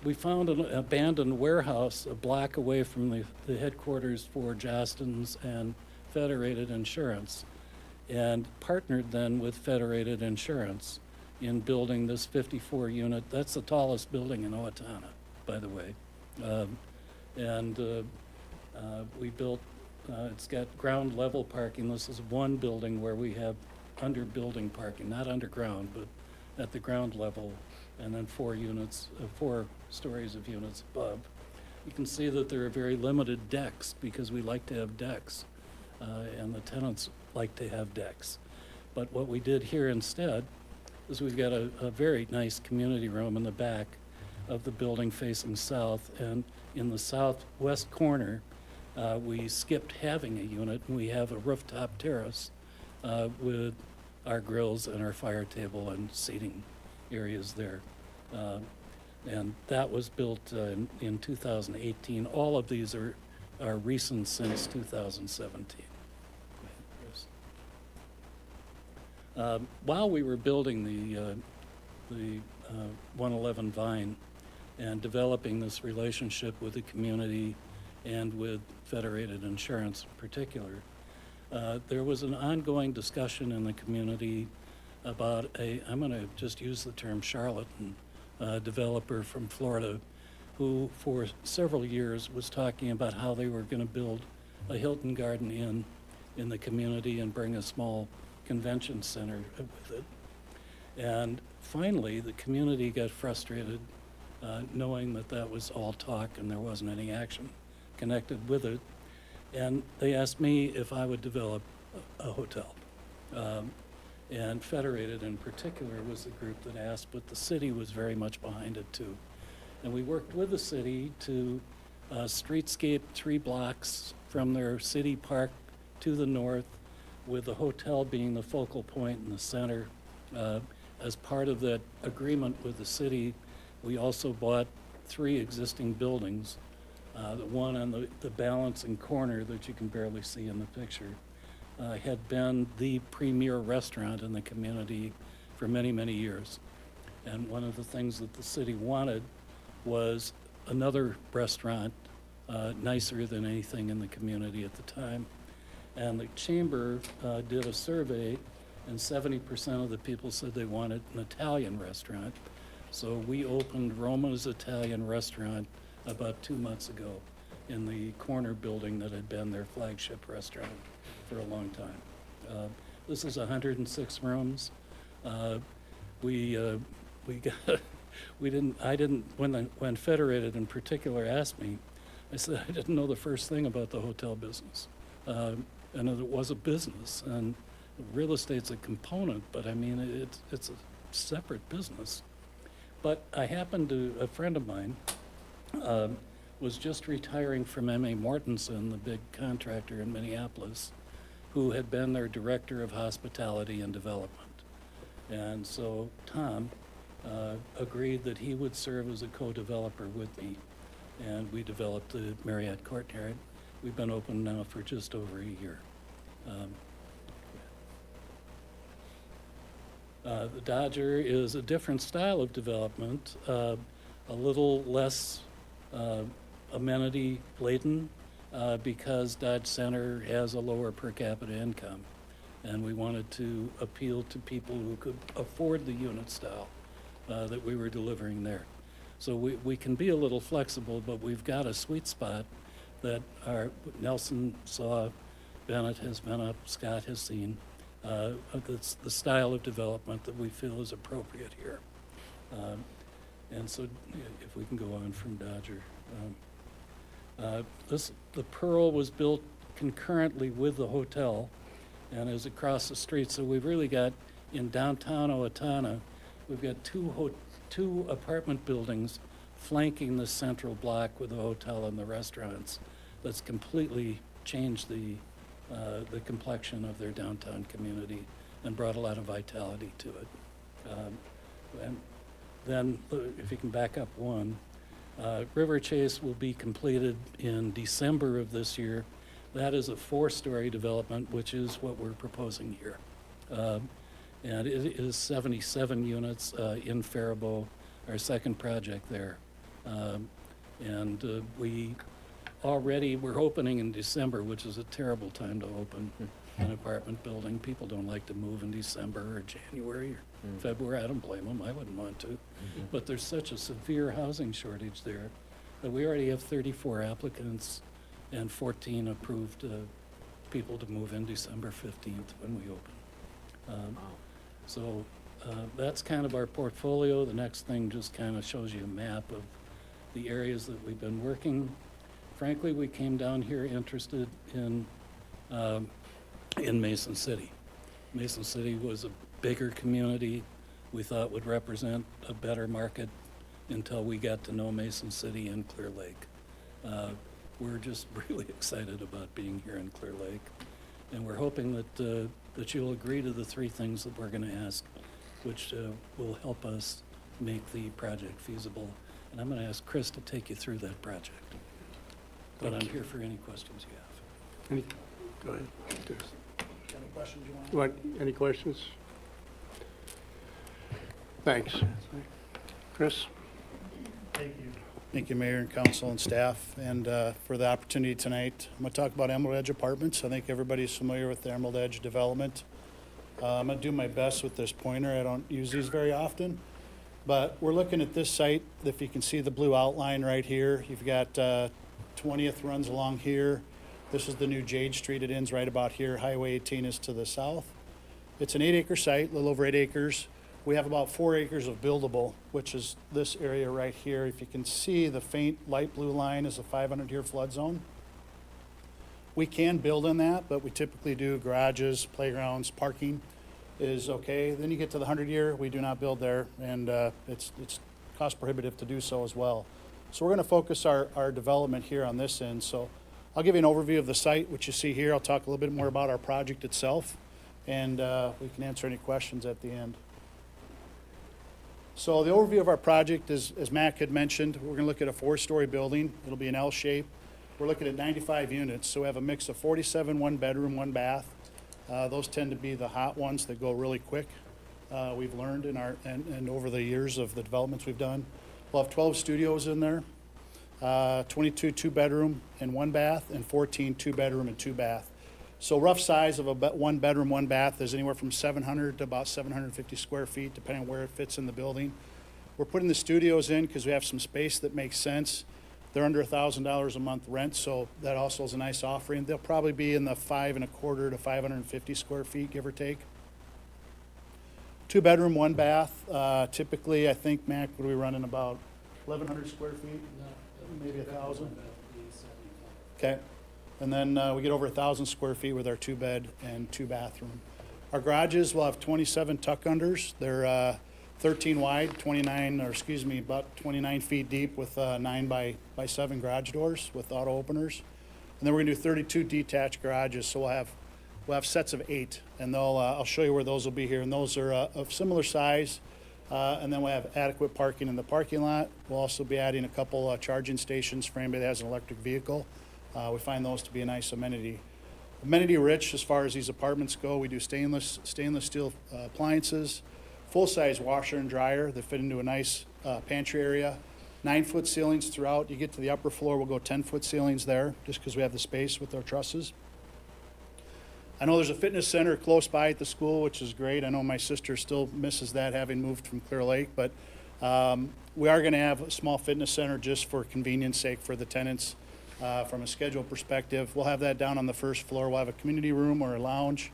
we found an abandoned warehouse a block away from the headquarters for Jostens and Federated Insurance, and partnered then with Federated Insurance in building this 54-unit. That's the tallest building in Owatonna, by the way. We built, it's got ground level parking. This is one building where we have under building parking, not underground, but at the ground level, and then 4 stories of units above. You can see that there are very limited decks because we like to have decks, and the tenants like to have decks. But what we did here instead is we've got a very nice community room in the back of the building facing south, and in the southwest corner, we skipped having a unit, and we have a rooftop terrace with our grills and our fire table and seating areas there. And that was built in 2018. All of these are recent since 2017. While we were building the 111 Vine and developing this relationship with the community and with Federated Insurance in particular, there was an ongoing discussion in the community about I'm going to just use the term charlatan, developer from Florida, who for several years was talking about how they were going to build a Hilton Garden Inn in the community and bring a small convention center with it. And finally, the community got frustrated knowing that that was all talk and there wasn't any action connected with it. And they asked me if I would develop a hotel. And Federated in particular was the group that asked, but the city was very much behind it too. And we worked with the city to streetscape 3 blocks from their city park to the north, with the hotel being the focal point in the center. As part of that agreement with the city, we also bought 3 existing buildings. The one on the balancing corner that you can barely see in the picture had been the premier restaurant in the community for many, many years. And one of the things that the city wanted was another restaurant nicer than anything in the community at the time. And the chamber did a survey, and 70% of the people said they wanted an Italian restaurant. So we opened Roma's Italian Restaurant about 2 months ago in the corner building that had been their flagship restaurant for a long time. This is 106 rooms. When Federated in particular asked me, I said I didn't know the first thing about the hotel business. And that it was a business, and real estate's a component, but I mean, it's a separate business. But a friend of mine was just retiring from M.A. Mortensen, the big contractor in Minneapolis, who had been their director of hospitality and development. And so Tom agreed that he would serve as a co-developer with me, and we developed the Marriott Courtyard. We've been open now for just over a year. The Dodger is a different style of development, a little less amenity laden because Dodge Center has a lower per capita income. And we wanted to appeal to people who could afford the unit style that we were delivering there. So we can be a little flexible, but we've got a sweet spot that Nelson saw, Bennett has been up, Scott has seen. That's the style of development that we feel is appropriate here. And so if we can go on from Dodger. The Pearl was built concurrently with the hotel and is across the street. So we've really got, in downtown Owatonna, we've got two apartment buildings flanking the central block with the hotel and the restaurants. That's completely changed the complexion of their downtown community and brought a lot of vitality to it. And then, if you can back up one, River Chase will be completed in December of this year. That is a 4-story development, which is what we're proposing here. And it is 77 units in Faribault, our second project there. We're opening in December, which is a terrible time to open an apartment building. People don't like to move in December or January or February. I don't blame them. I wouldn't want to. But there's such a severe housing shortage there that we already have 34 applicants and 14 approved people to move in December 15th when we open. So that's kind of our portfolio. The next thing just kind of shows you a map of the areas that we've been working. Frankly, we came down here interested in Mason City. Mason City was a bigger community we thought would represent a better market until we got to know Mason City and Clear Lake. We're just really excited about being here in Clear Lake, and we're hoping that you'll agree to the three things that we're going to ask, which will help us make the project feasible. And I'm going to ask Chris to take you through that project. But I'm here for any questions you have. Any, go ahead. Any questions you want? Any questions? Thanks. Chris? Thank you. Thank you, Mayor and Council and staff, and for the opportunity tonight. I'm going to talk about Emerald Edge Apartments. I think everybody's familiar with the Emerald Edge development. I'm going to do my best with this pointer. I don't use these very often. But we're looking at this site. If you can see the blue outline right here, you've got 20th runs along here. This is the new Jade Street. It ends right about here. Highway 18 is to the south. It's an 8-acre site, a little over 8 acres. We have about 4 acres of buildable, which is this area right here. If you can see, the faint light blue line is a 500-year flood zone. We can build in that, but we typically do garages, playgrounds, parking is okay. Then you get to the 100-year, we do not build there, and it's cost prohibitive to do so as well. So we're going to focus our development here on this end. So I'll give you an overview of the site, which you see here. I'll talk a little bit more about our project itself, and we can answer any questions at the end. So the overview of our project is, as Mac had mentioned, we're going to look at a 4-story building. It'll be an L shape. We're looking at 95 units, so we have a mix of 47 one-bedroom, 1-bath. Those tend to be the hot ones that go really quick. We've learned in our and over the years of the developments we've done. We'll have 12 studios in there, 22 2-bedroom and 1-bath, and 14 2-bedroom and 2-bath. So rough size of a 1-bedroom, 1-bath is anywhere from 700 to about 750 square feet, depending on where it fits in the building. We're putting the studios in because we have some space that makes sense. They're under $1,000 a month rent, so that also is a nice offering. They'll probably be in the 525 to 550 square feet, give or take. 2-bedroom, 1-bath. Typically, I think, Mac, what are we running, about 1,100 square feet? Maybe 1,000? Okay. And then we get over 1,000 square feet with our 2-bed and 2-bathroom. Our garages will have 27 tuck unders. They're 13 wide, about 29 feet deep with 9 by 7 garage doors with auto openers. And then we're gonna do 32 detached garages, so we'll have sets of 8, and I'll show you where those will be here. And those are of similar size, and then we'll have adequate parking in the parking lot. We'll also be adding a couple charging stations for anybody that has an electric vehicle. We find those to be a nice amenity. Amenity rich as far as these apartments go. We do stainless steel appliances, full-size washer and dryer that fit into a nice pantry area. 9-foot ceilings throughout. You get to the upper floor, we'll go 10-foot ceilings there just because we have the space with our trusses. I know there's a fitness center close by at the school, which is great. I know my sister still misses that, having moved from Clear Lake, but we are going to have a small fitness center just for convenience sake for the tenants. From a schedule perspective, we'll have that down on the first floor. We'll have a community room or a lounge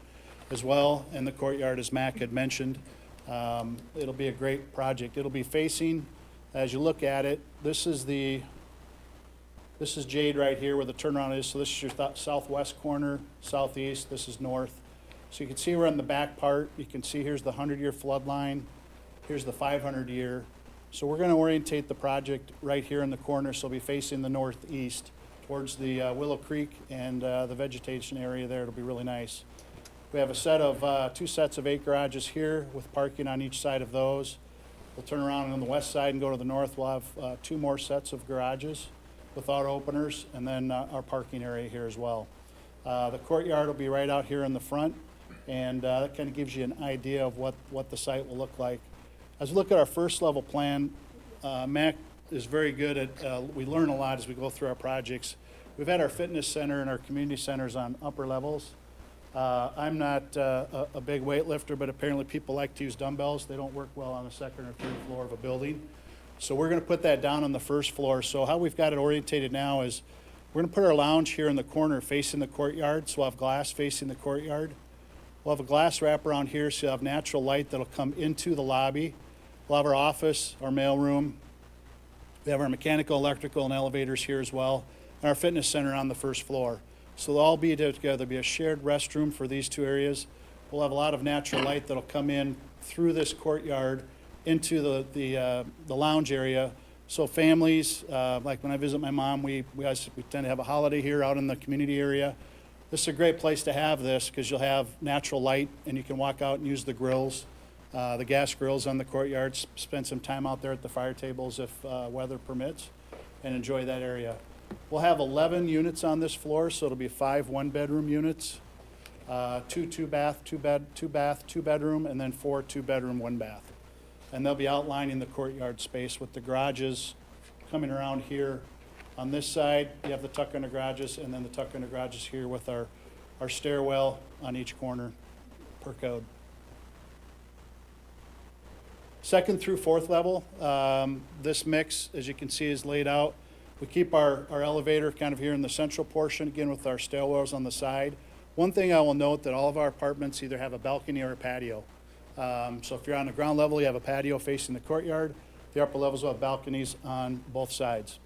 as well in the courtyard, as Mac had mentioned. It'll be a great project. It'll be facing, as you look at it, this is Jade right here where the turnaround is. So this is your southwest corner, southeast, this is north. So you can see we're on the back part. You can see here's the 100-year flood line. Here's the 500-year. So we're going to orientate the project right here in the corner, so it'll be facing the northeast towards the Willow Creek and the vegetation area there. It'll be really nice. We have a set of 2 sets of 8 garages here with parking on each side of those. We'll turn around on the west side and go to the north. We'll have 2 more sets of garages with auto openers, and then our parking area here as well. The courtyard will be right out here in the front, and that kind of gives you an idea of what the site will look like. As we look at our first level plan, Mac is very good at, we learn a lot as we go through our projects. We've had our fitness center and our community centers on upper levels. I'm not a big weightlifter, but apparently people like to use dumbbells. They don't work well on the second or third floor of a building. So we're going to put that down on the first floor. So how we've got it orientated now is we're going to put our lounge here in the corner facing the courtyard. So we'll have glass facing the courtyard. We'll have a glass wrap around here so you'll have natural light that'll come into the lobby. We'll have our office, our mail room. We have our mechanical, electrical, and elevators here as well, and our fitness center on the first floor. So they'll all be together. There'll be a shared restroom for these 2 areas. We'll have a lot of natural light that'll come in through this courtyard into the lounge area So families, like when I visit my mom, we tend to have a holiday here out in the community area. This is a great place to have this because you'll have natural light and you can walk out and use the grills, the gas grills on the courtyard, spend some time out there at the fire tables if weather permits, and enjoy that area. We'll have 11 units on this floor, so it'll be 5 one-bedroom units, 2 two-bath, 2-bedroom, and then 4 two-bedroom, 1-bath. And they'll be outlining the courtyard space with the garages coming around here. On this side, you have the tuck-under garages, and then the tuck-under garages here with our stairwell on each corner per code. Second through fourth level, this mix, as you can see, is laid out. We keep our elevator kind of here in the central portion, again with our stairwells on the side. One thing I will note that all of our apartments either have a balcony or a patio. So if you're on the ground level, you have a patio facing the courtyard. The upper levels will have balconies on both sides.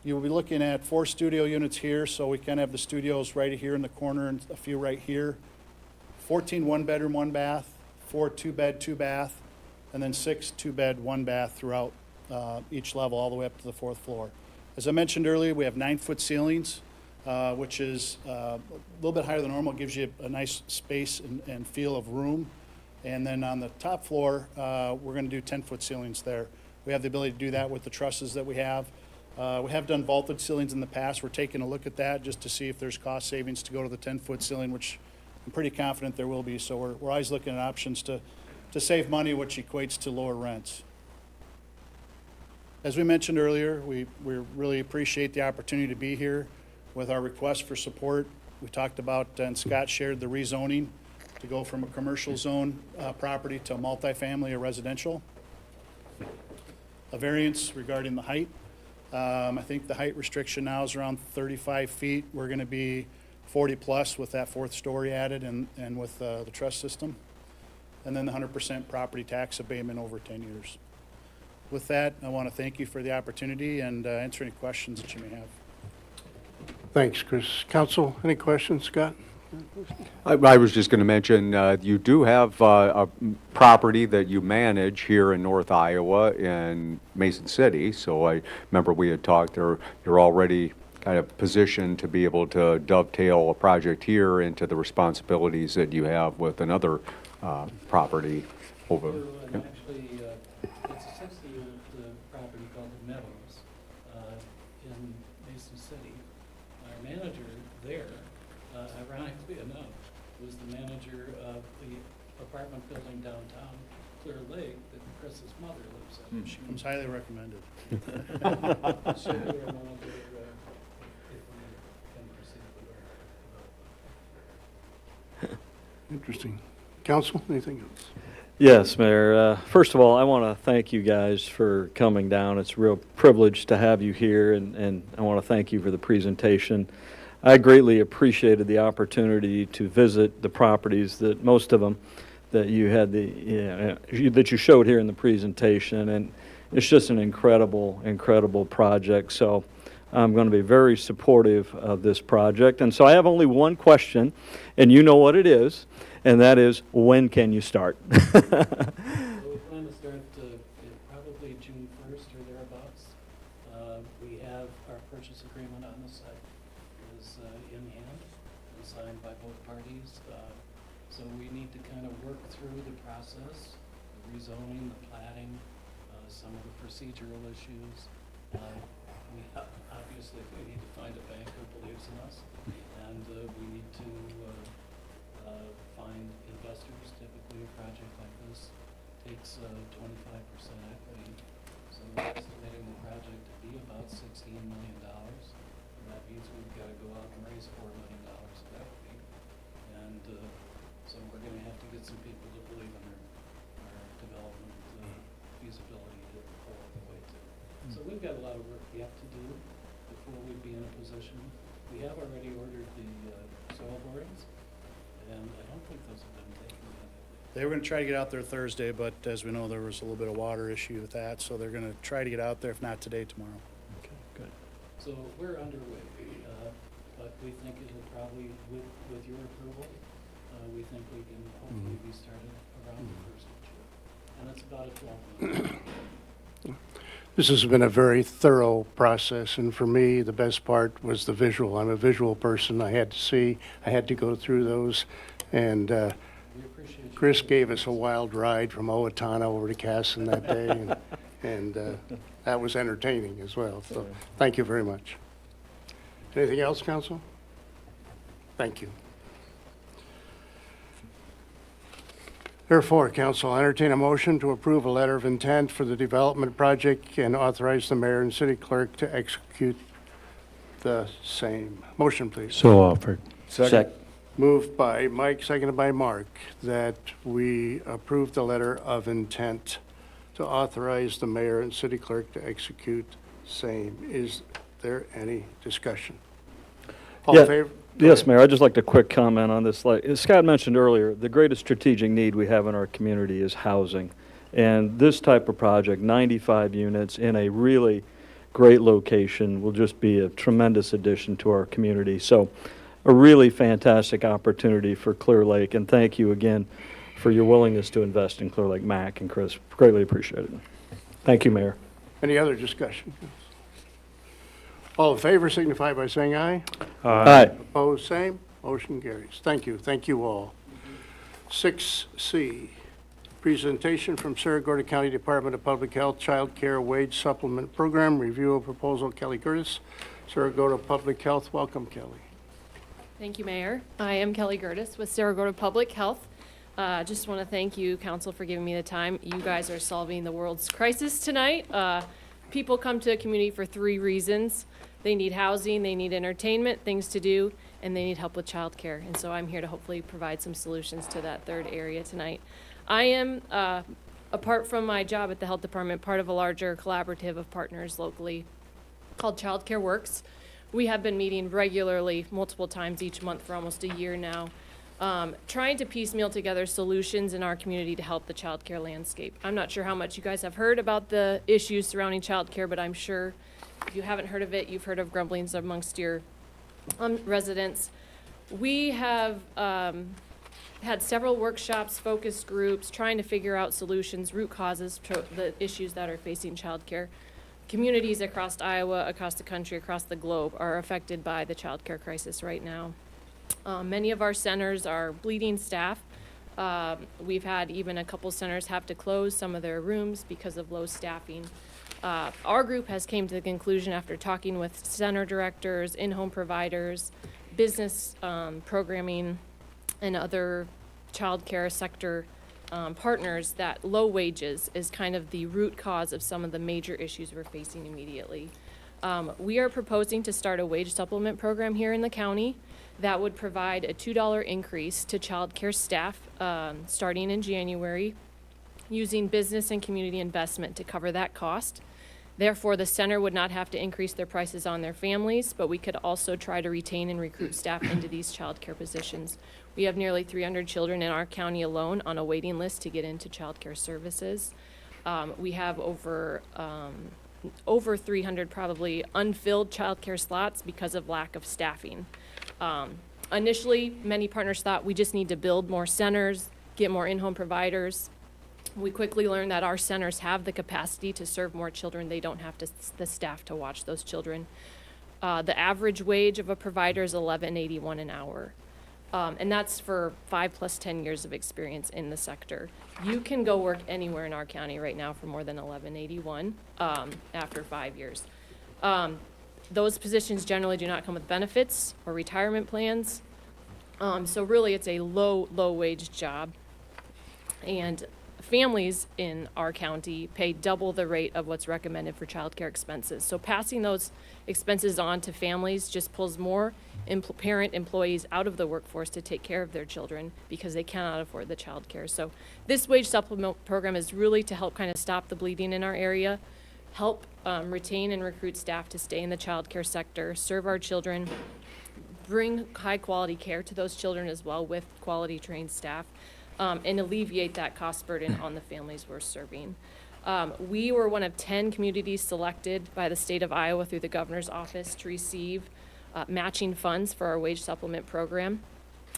You will be looking at 4 studio units here, so we kind of have the studios right here in the corner and a few right here. 14 one-bedroom, 1-bath, 4 2-bed, 2-bath, and then 6 2-bed, 1-bath throughout each level, all the way up to the 4th floor. As I mentioned earlier, we have 9-foot ceilings, which is a little bit higher than normal. It gives you a nice space and feel of room. And then on the top floor, we're going to do 10-foot ceilings there. We have the ability to do that with the trusses that we have. We have done vaulted ceilings in the past. We're taking a look at that just to see if there's cost savings to go to the 10-foot ceiling, which I'm pretty confident there will be. So we're always looking at options to save money, which equates to lower rents. As we mentioned earlier, we really appreciate the opportunity to be here with our request for support. We talked about, and Scott shared the rezoning to go from a commercial zone property to a multifamily or residential. A variance regarding the height. I think the height restriction now is around 35 feet. We're going to be 40 plus with that 4th story added and with the truss system. And then the 100% property tax abatement over 10 years. With that, I want to thank you for the opportunity and answer any questions that you may have. Thanks, Chris. Council, any questions, Scott? I was just going to mention, you do have a property that you manage here in North Iowa in Mason City. So I remember we had talked, you're already kind of positioned to be able to dovetail a project here into the responsibilities that you have with another property over. And actually, it's a 60-unit property called the Meadows in Mason City. Our manager there, ironically enough, was the manager of the apartment building downtown Clear Lake that Chris's mother lives in. She Comes highly recommended. should be our manager if we can proceed with our Interesting. Council, anything else? Yes, Mayor. First of all, I want to thank you guys for coming down. It's a real privilege to have you here, and I want to thank you for the presentation. I greatly appreciated the opportunity to visit the properties that most of them that you had that you showed here in the presentation, and it's just an incredible project. So I'm going to be very supportive of this project. And so I have only one question, and you know what it is, and that is, when can you start? So we plan to start probably June 1st or thereabouts. We have our purchase agreement on the site is in hand and signed by both parties. So we need to kind of work through the process, the rezoning, the platting, some of the procedural issues. Obviously, we need to find a bank who believes in us, and we need to find investors. Typically, a project like this takes 25% equity. So we're estimating the project to be about $16 million. And that means we've got to go out and raise $4 million of equity. And so we're going to have to get some people to believe in our development feasibility all the way to. So we've got a lot of work yet to do before we'd be in a position. We have already ordered the soil borings, and I don't think those have been taken yet. They were going to try to get out there Thursday, but as we know, there was a little bit of water issue with that, so they're going to try to get out there, if not today, tomorrow. Okay, good. So we're underway, but we think it'll probably, with your approval, we think we can hopefully be started around the 1st of June. And that's about a 12-month. This has been a very thorough process, and for me, the best part was the visual. I'm a visual person. I had to see, I had to go through those, and Chris gave us a wild ride from Owatonna over to Casson that day, and that was entertaining as well. So thank you very much. Anything else, Council? Thank you. Therefore, Council, I entertain a motion to approve a letter of intent for the development project and authorize the mayor and city clerk to execute the same. Motion, please. So offered. Second. Moved by Mike, seconded by Mark, that we approve the letter of intent to authorize the mayor and city clerk to execute same. Is there any discussion? All in Yeah. favor? Yes, Mayor, I'd just like to quick comment on this. Like as Scott mentioned earlier, the greatest strategic need we have in our community is housing. And this type of project, 95 units in a really great location, will just be a tremendous addition to our community. So a really fantastic opportunity for Clear Lake, and thank you again for your willingness to invest in Clear Lake. Mac and Chris, greatly appreciate it. Thank you, Mayor. Any other discussion? All in favor signify by saying aye. Aye. Opposed, same. Motion carries. Thank you. Thank you all. 6C, presentation from Saragordo County Department of Public Health Child Care Wage Supplement Program. Review of proposal, Kelly Curtis, Saragordo Public Health. Welcome, Kelly. Thank you, Mayor. I am Kelly Gertis with Saragordo Public Health. Just want to thank you, Council, for giving me the time. You guys are solving the world's crisis tonight. People come to a community for 3 reasons. They need housing, they need entertainment, things to do, and they need help with childcare. And so I'm here to hopefully provide some solutions to that 3rd area tonight. I am, apart from my job at the Health Department, part of a larger collaborative of partners locally called Childcare Works. We have been meeting regularly, multiple times each month for almost a year now, trying to piecemeal together solutions in our community to help the childcare landscape. I'm not sure how much you guys have heard about the issues surrounding childcare, but I'm sure if you haven't heard of it, you've heard of grumblings amongst your residents. We have had several workshops, focus groups, trying to figure out solutions, root causes to the issues that are facing childcare. Communities across Iowa, across the country, across the globe are affected by the childcare crisis right now. Many of our centers are bleeding staff. We've had even a couple centers have to close some of their rooms because of low staffing. Our group has came to the conclusion after talking with center directors, in-home providers, business programming, and other childcare sector partners that low wages is kind of the root cause of some of the major issues we're facing immediately. We are proposing to start a wage supplement program here in the county that would provide a $2 increase to childcare staff starting in January, using business and community investment to cover that cost. Therefore, the center would not have to increase their prices on their families, but we could also try to retain and recruit staff into these childcare positions. We have nearly 300 children in our county alone on a waiting list to get into childcare services. We have over 300 probably unfilled childcare slots because of lack of staffing. Initially, many partners thought we just need to build more centers, get more in-home providers. We quickly learned that our centers have the capacity to serve more children. They don't have the staff to watch those children. The average wage of a provider is $11.81 an hour. And that's for 5 plus 10 years of experience in the sector. You can go work anywhere in our county right now for more than $11.81 after 5 years. Those positions generally do not come with benefits or retirement plans. So really it's a low wage job. And families in our county pay double the rate of what's recommended for childcare expenses. So passing those expenses on to families just pulls more parent employees out of the workforce to take care of their children because they cannot afford the childcare. So this wage supplement program is really to help kind of stop the bleeding in our area, help retain and recruit staff to stay in the childcare sector, serve our children, bring high quality care to those children as well with quality trained staff. And alleviate that cost burden on the families we're serving. We were one of 10 communities selected by the state of Iowa through the governor's office to receive matching funds for our wage supplement program.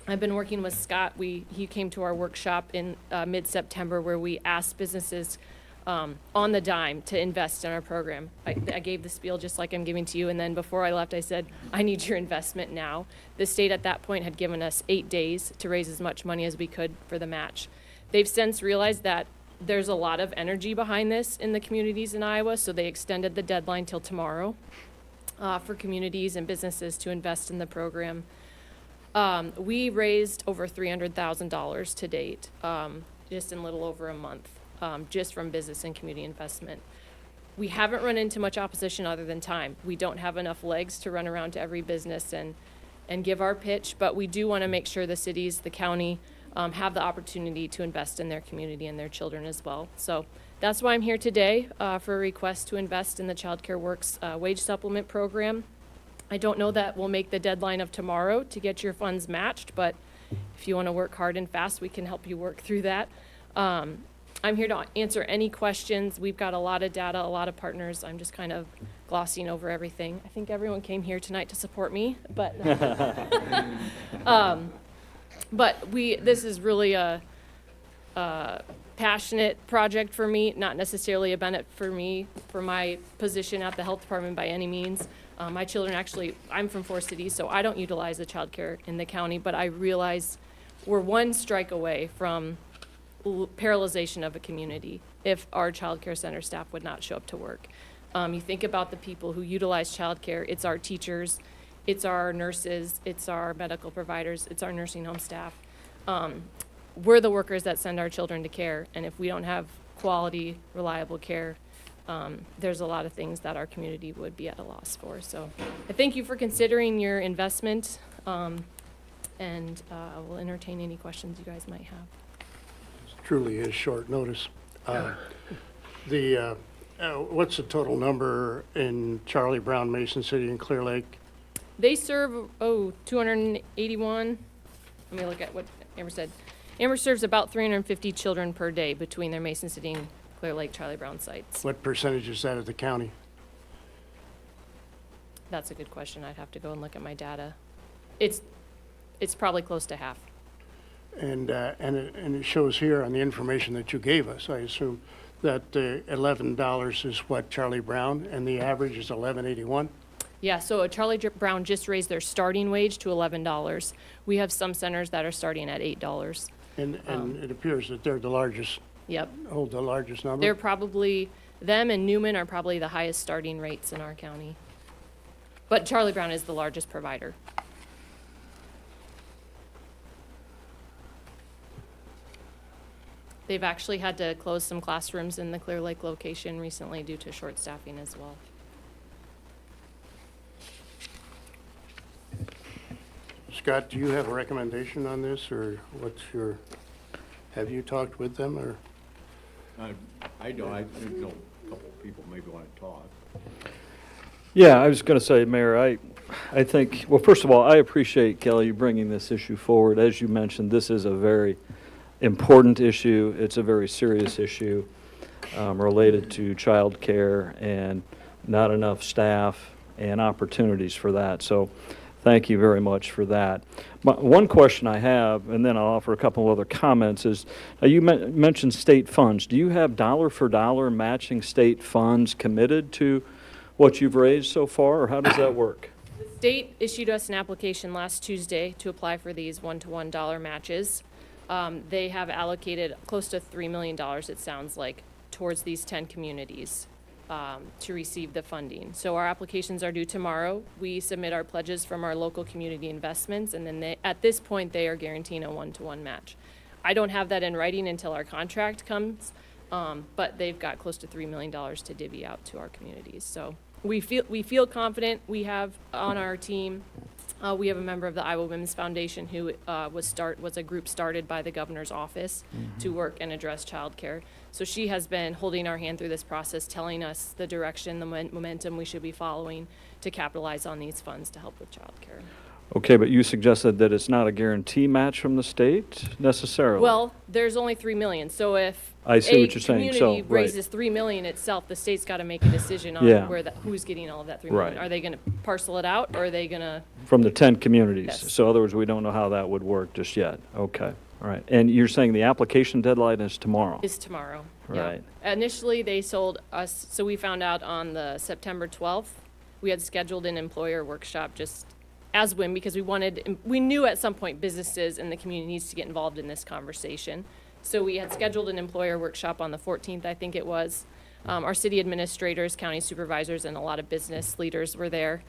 I've been working with Scott. He came to our workshop in mid-September where we asked businesses on the dime to invest in our program. I gave the spiel just like I'm giving to you, and then before I left, I said, I need your investment now. The state at that point had given us 8 days to raise as much money as we could for the match. They've since realized that there's a lot of energy behind this in the communities in Iowa, so they extended the deadline till tomorrow for communities and businesses to invest in the program. We raised over $300,000 to date, just in a little over a month. Just from business and community investment. We haven't run into much opposition other than time. We don't have enough legs to run around to every business and give our pitch, but we do want to make sure the cities, the county, have the opportunity to invest in their community and their children as well. So that's why I'm here today for a request to invest in the Child Care Works wage supplement program. I don't know that we'll make the deadline of tomorrow to get your funds matched, but if you want to work hard and fast, we can help you work through that. I'm here to answer any questions. We've got a lot of data, a lot of partners. I'm just kind of glossing over everything. I think everyone came here tonight to support me, but this is really a passionate project for me, not necessarily a benefit for me, for my position at the health department by any means. My children actually, I'm from Forest City, so I don't utilize the child care in the county, but I realize we're one strike away from paralyzation of a community if our child care center staff would not show up to work. You think about the people who utilize child care. It's our teachers, it's our nurses, it's our medical providers, it's our nursing home staff. We're the workers that send our children to care, and if we don't have quality, reliable care, there's a lot of things that our community would be at a loss for. So I thank you for considering your investment, and I will entertain any questions you guys might have. Truly is short notice. What's the total number in Charlie Brown, Mason City, and Clear Lake? They serve, 281. Let me look at what Amber said. Amber serves about 350 children per day between their Mason City and Clear Lake Charlie Brown sites. What percentage is that of the county? That's a good question. I'd have to go and look at my data. It's probably close to half. And it shows here on the information that you gave us, I assume, that $11 is what Charlie Brown, and the average is $11.81? Yeah, so Charlie Brown just raised their starting wage to $11. We have some centers that are starting at $8. And it appears that they're the largest, Yep. hold the largest number? They're probably, them and Newman are probably the highest starting rates in our county. But Charlie Brown is the largest provider. They've actually had to close some classrooms in the Clear Lake location recently due to short staffing as well. Scott, do you have a recommendation on this, or have you talked with them, or? I don't, I know a couple of people maybe want to talk. Yeah, I was going to say, Mayor, I think, well, first of all, I appreciate, Kelly, you bringing this issue forward. As you mentioned, this is a very important issue. It's a very serious issue related to child care and not enough staff and opportunities for that. So thank you very much for that. One question I have, and then I'll offer a couple other comments, is you mentioned state funds. Do you have dollar for dollar matching state funds committed to what you've raised so far, or how does that work? The state issued us an application last Tuesday to apply for these one-to-one dollar matches. They have allocated close to $3 million, it sounds like, towards these 10 communities to receive the funding. So our applications are due tomorrow. We submit our pledges from our local community investments, and then at this point, they are guaranteeing a one-to-one match. I don't have that in writing until our contract comes, but they've got close to $3 million to divvy out to our communities. So we feel confident. We have on our team. We have a member of the Iowa Women's Foundation who was a group started by the governor's office to work and address child care. So she has been holding our hand through this process, telling us the direction, the momentum we should be following to capitalize on these funds to help with child care. Okay, but you suggested that it's not a guarantee match from the state necessarily. Well, there's only $3 million. So if I see what you're saying. So, community right. raises $3 million itself, the state's got to make a decision on Yeah. who's getting all of that $3 million. Right. Are they going to parcel it out, or are they going to? From the 10 communities. Yes. So in other words, we don't know how that would work just yet. Okay, All right. And you're saying the application deadline is tomorrow? Is tomorrow. Yeah. Right. Initially, they sold us, so we found out on the September 12th. We had scheduled an employer workshop just as when, because we knew at some point businesses and the community needs to get involved in this conversation. So we had scheduled an employer workshop on the 14th, I think it was. Our city administrators, county supervisors, and a lot of business leaders were there.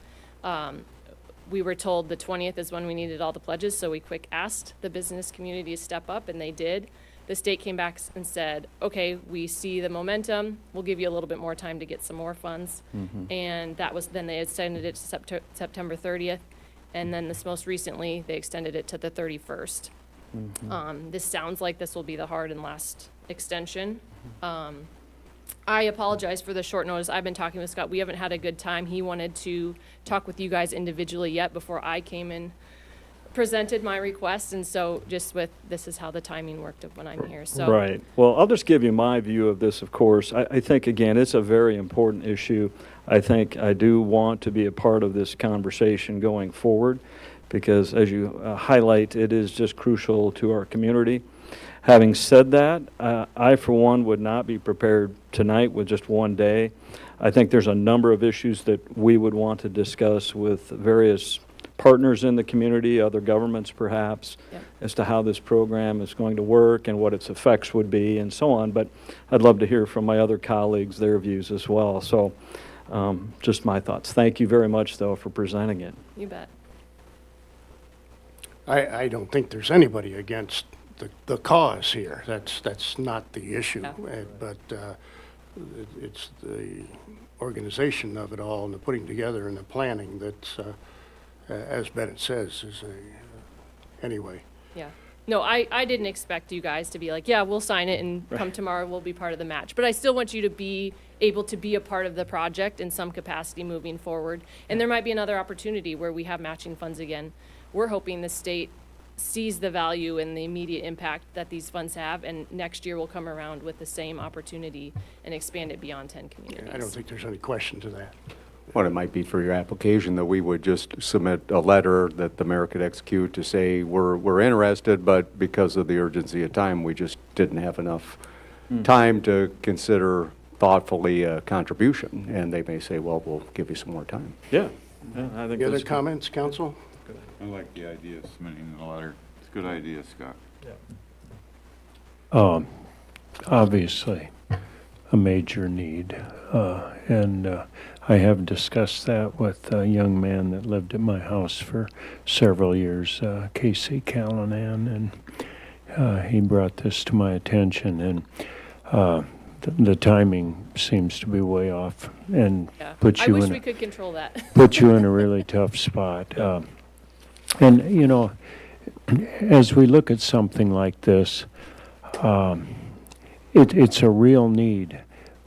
We were told the 20th is when we needed all the pledges, so we quick asked the business community to step up, and they did. The state came back and said, okay, we see the momentum, we'll give you a little bit more time to get some more funds. And that was, then they extended it to September 30th, and then this most recently, they extended it to the 31st. This sounds like this will be the hard and last extension. I apologize for the short notice. I've been talking with Scott. We haven't had a good time. He wanted to talk with you guys individually yet before I came and presented my request. And so just with, this is how the timing worked of when I'm here. So Right. Well, I'll just give you my view of this, of course. I think, again, it's a very important issue. I think I do want to be a part of this conversation going forward because, as you highlight, it is just crucial to our community. Having said that, I, for one, would not be prepared tonight with just one day. I think there's a number of issues that we would want to discuss with various partners in the community, other governments perhaps, as to how this program is going to work and what its effects would be and so on. But I'd love to hear from my other colleagues, their views as well. So just my thoughts. Thank you very much, though, for presenting it. you bet. I don't think there's anybody against the cause here. That's not the issue. But it's the organization of it all and the putting together and the planning that's, as Bennett says, is anyway. Yeah. No, I didn't expect you guys to be like, yeah, we'll sign it and come tomorrow, we'll be part of the match. But I still want you to be able to be a part of the project in some capacity moving forward. And there might be another opportunity where we have matching funds again. We're hoping the state sees the value and the immediate impact that these funds have, and next year we'll come around with the same opportunity and expand it beyond 10 communities. I don't think there's any question to that. What it might be for your application, that we would just submit a letter that the mayor could execute to say, we're interested, but because of the urgency of time, we just didn't have enough time to consider thoughtfully a contribution. And they may say, well, we'll give you some more time. Yeah. I think Any other that's comments, council? I like the idea of submitting the letter. It's a good idea, Scott. Obviously, a major need. And I have discussed that with a young man that lived at my house for several years, Casey Callanan, and he brought this to my attention. And the timing seems to be way off and puts I you wish in we could control that. puts you in a really tough spot. And, you know, as we look at something like this, it's a real need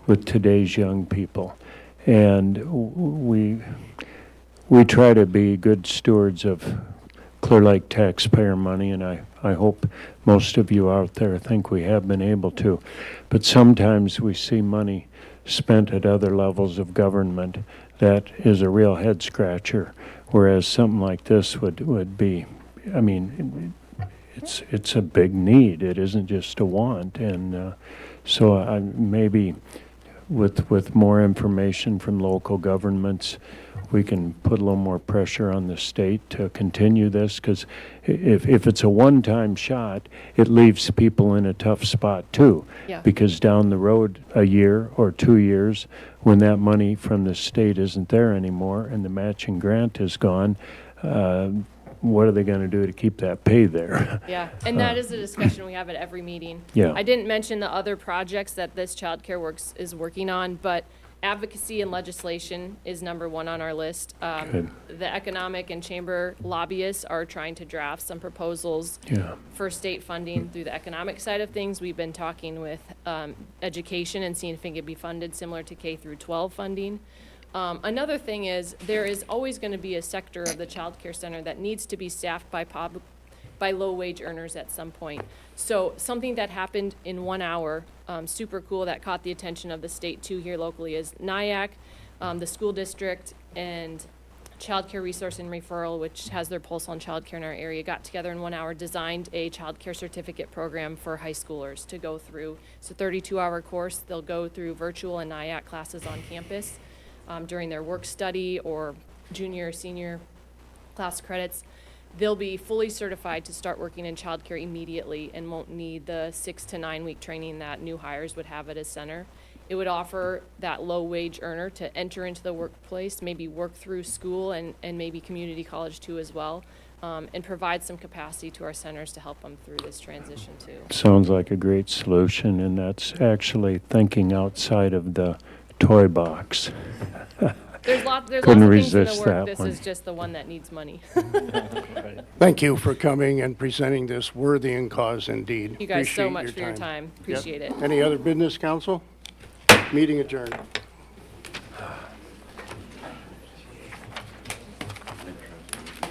with today's young people. And we try to be good stewards of Clear Lake taxpayer money, and I hope most of you out there think we have been able to. But sometimes we see money spent at other levels of government that is a real head scratcher, whereas something like this would be, I mean, it's a big need. It isn't just a want. And so maybe with more information from local governments, we can put a little more pressure on the state to continue this, because if it's a one-time shot, it leaves people in a tough spot too. Yeah. Because down the road, a year or 2 years, when that money from the state isn't there anymore and the matching grant is gone, what are they going to do to keep that pay there? Yeah, and that is a discussion we have at every meeting. Yeah. I didn't mention the other projects that this Child Care Works is working on, but advocacy and legislation is number one on our list. Good. The economic and chamber lobbyists are trying to draft some proposals for state funding through the economic side of things. We've been talking with education and seeing if it can be funded similar to K through 12 funding. Another thing is there is always going to be a sector of the child care center that needs to be staffed by low-wage earners at some point. So something that happened in 1 hour, super cool, that caught the attention of the state too here locally, is NIAC, the school district, and Child Care Resource and Referral, which has their pulse on childcare in our area, got together in 1 hour, designed a child care certificate program for high schoolers to go through. It's a 32-hour course. They'll go through virtual and NIAC classes on campus during their work study or junior or senior class credits. They'll be fully certified to start working in childcare immediately and won't need the 6 to 9 week training that new hires would have at a center. It would offer that low wage earner to enter into the workplace, maybe work through school and maybe community college too as well, and provide some capacity to our centers to help them through this transition too. Sounds like a great solution, and that's actually thinking outside of the toy box. There's lots of Couldn't things in the resist work. that This one. is just the one that needs money. Thank you for coming and presenting this worthy in cause indeed. You guys so Appreciate much for your time. Appreciate it. Any other business, council? Meeting adjourned.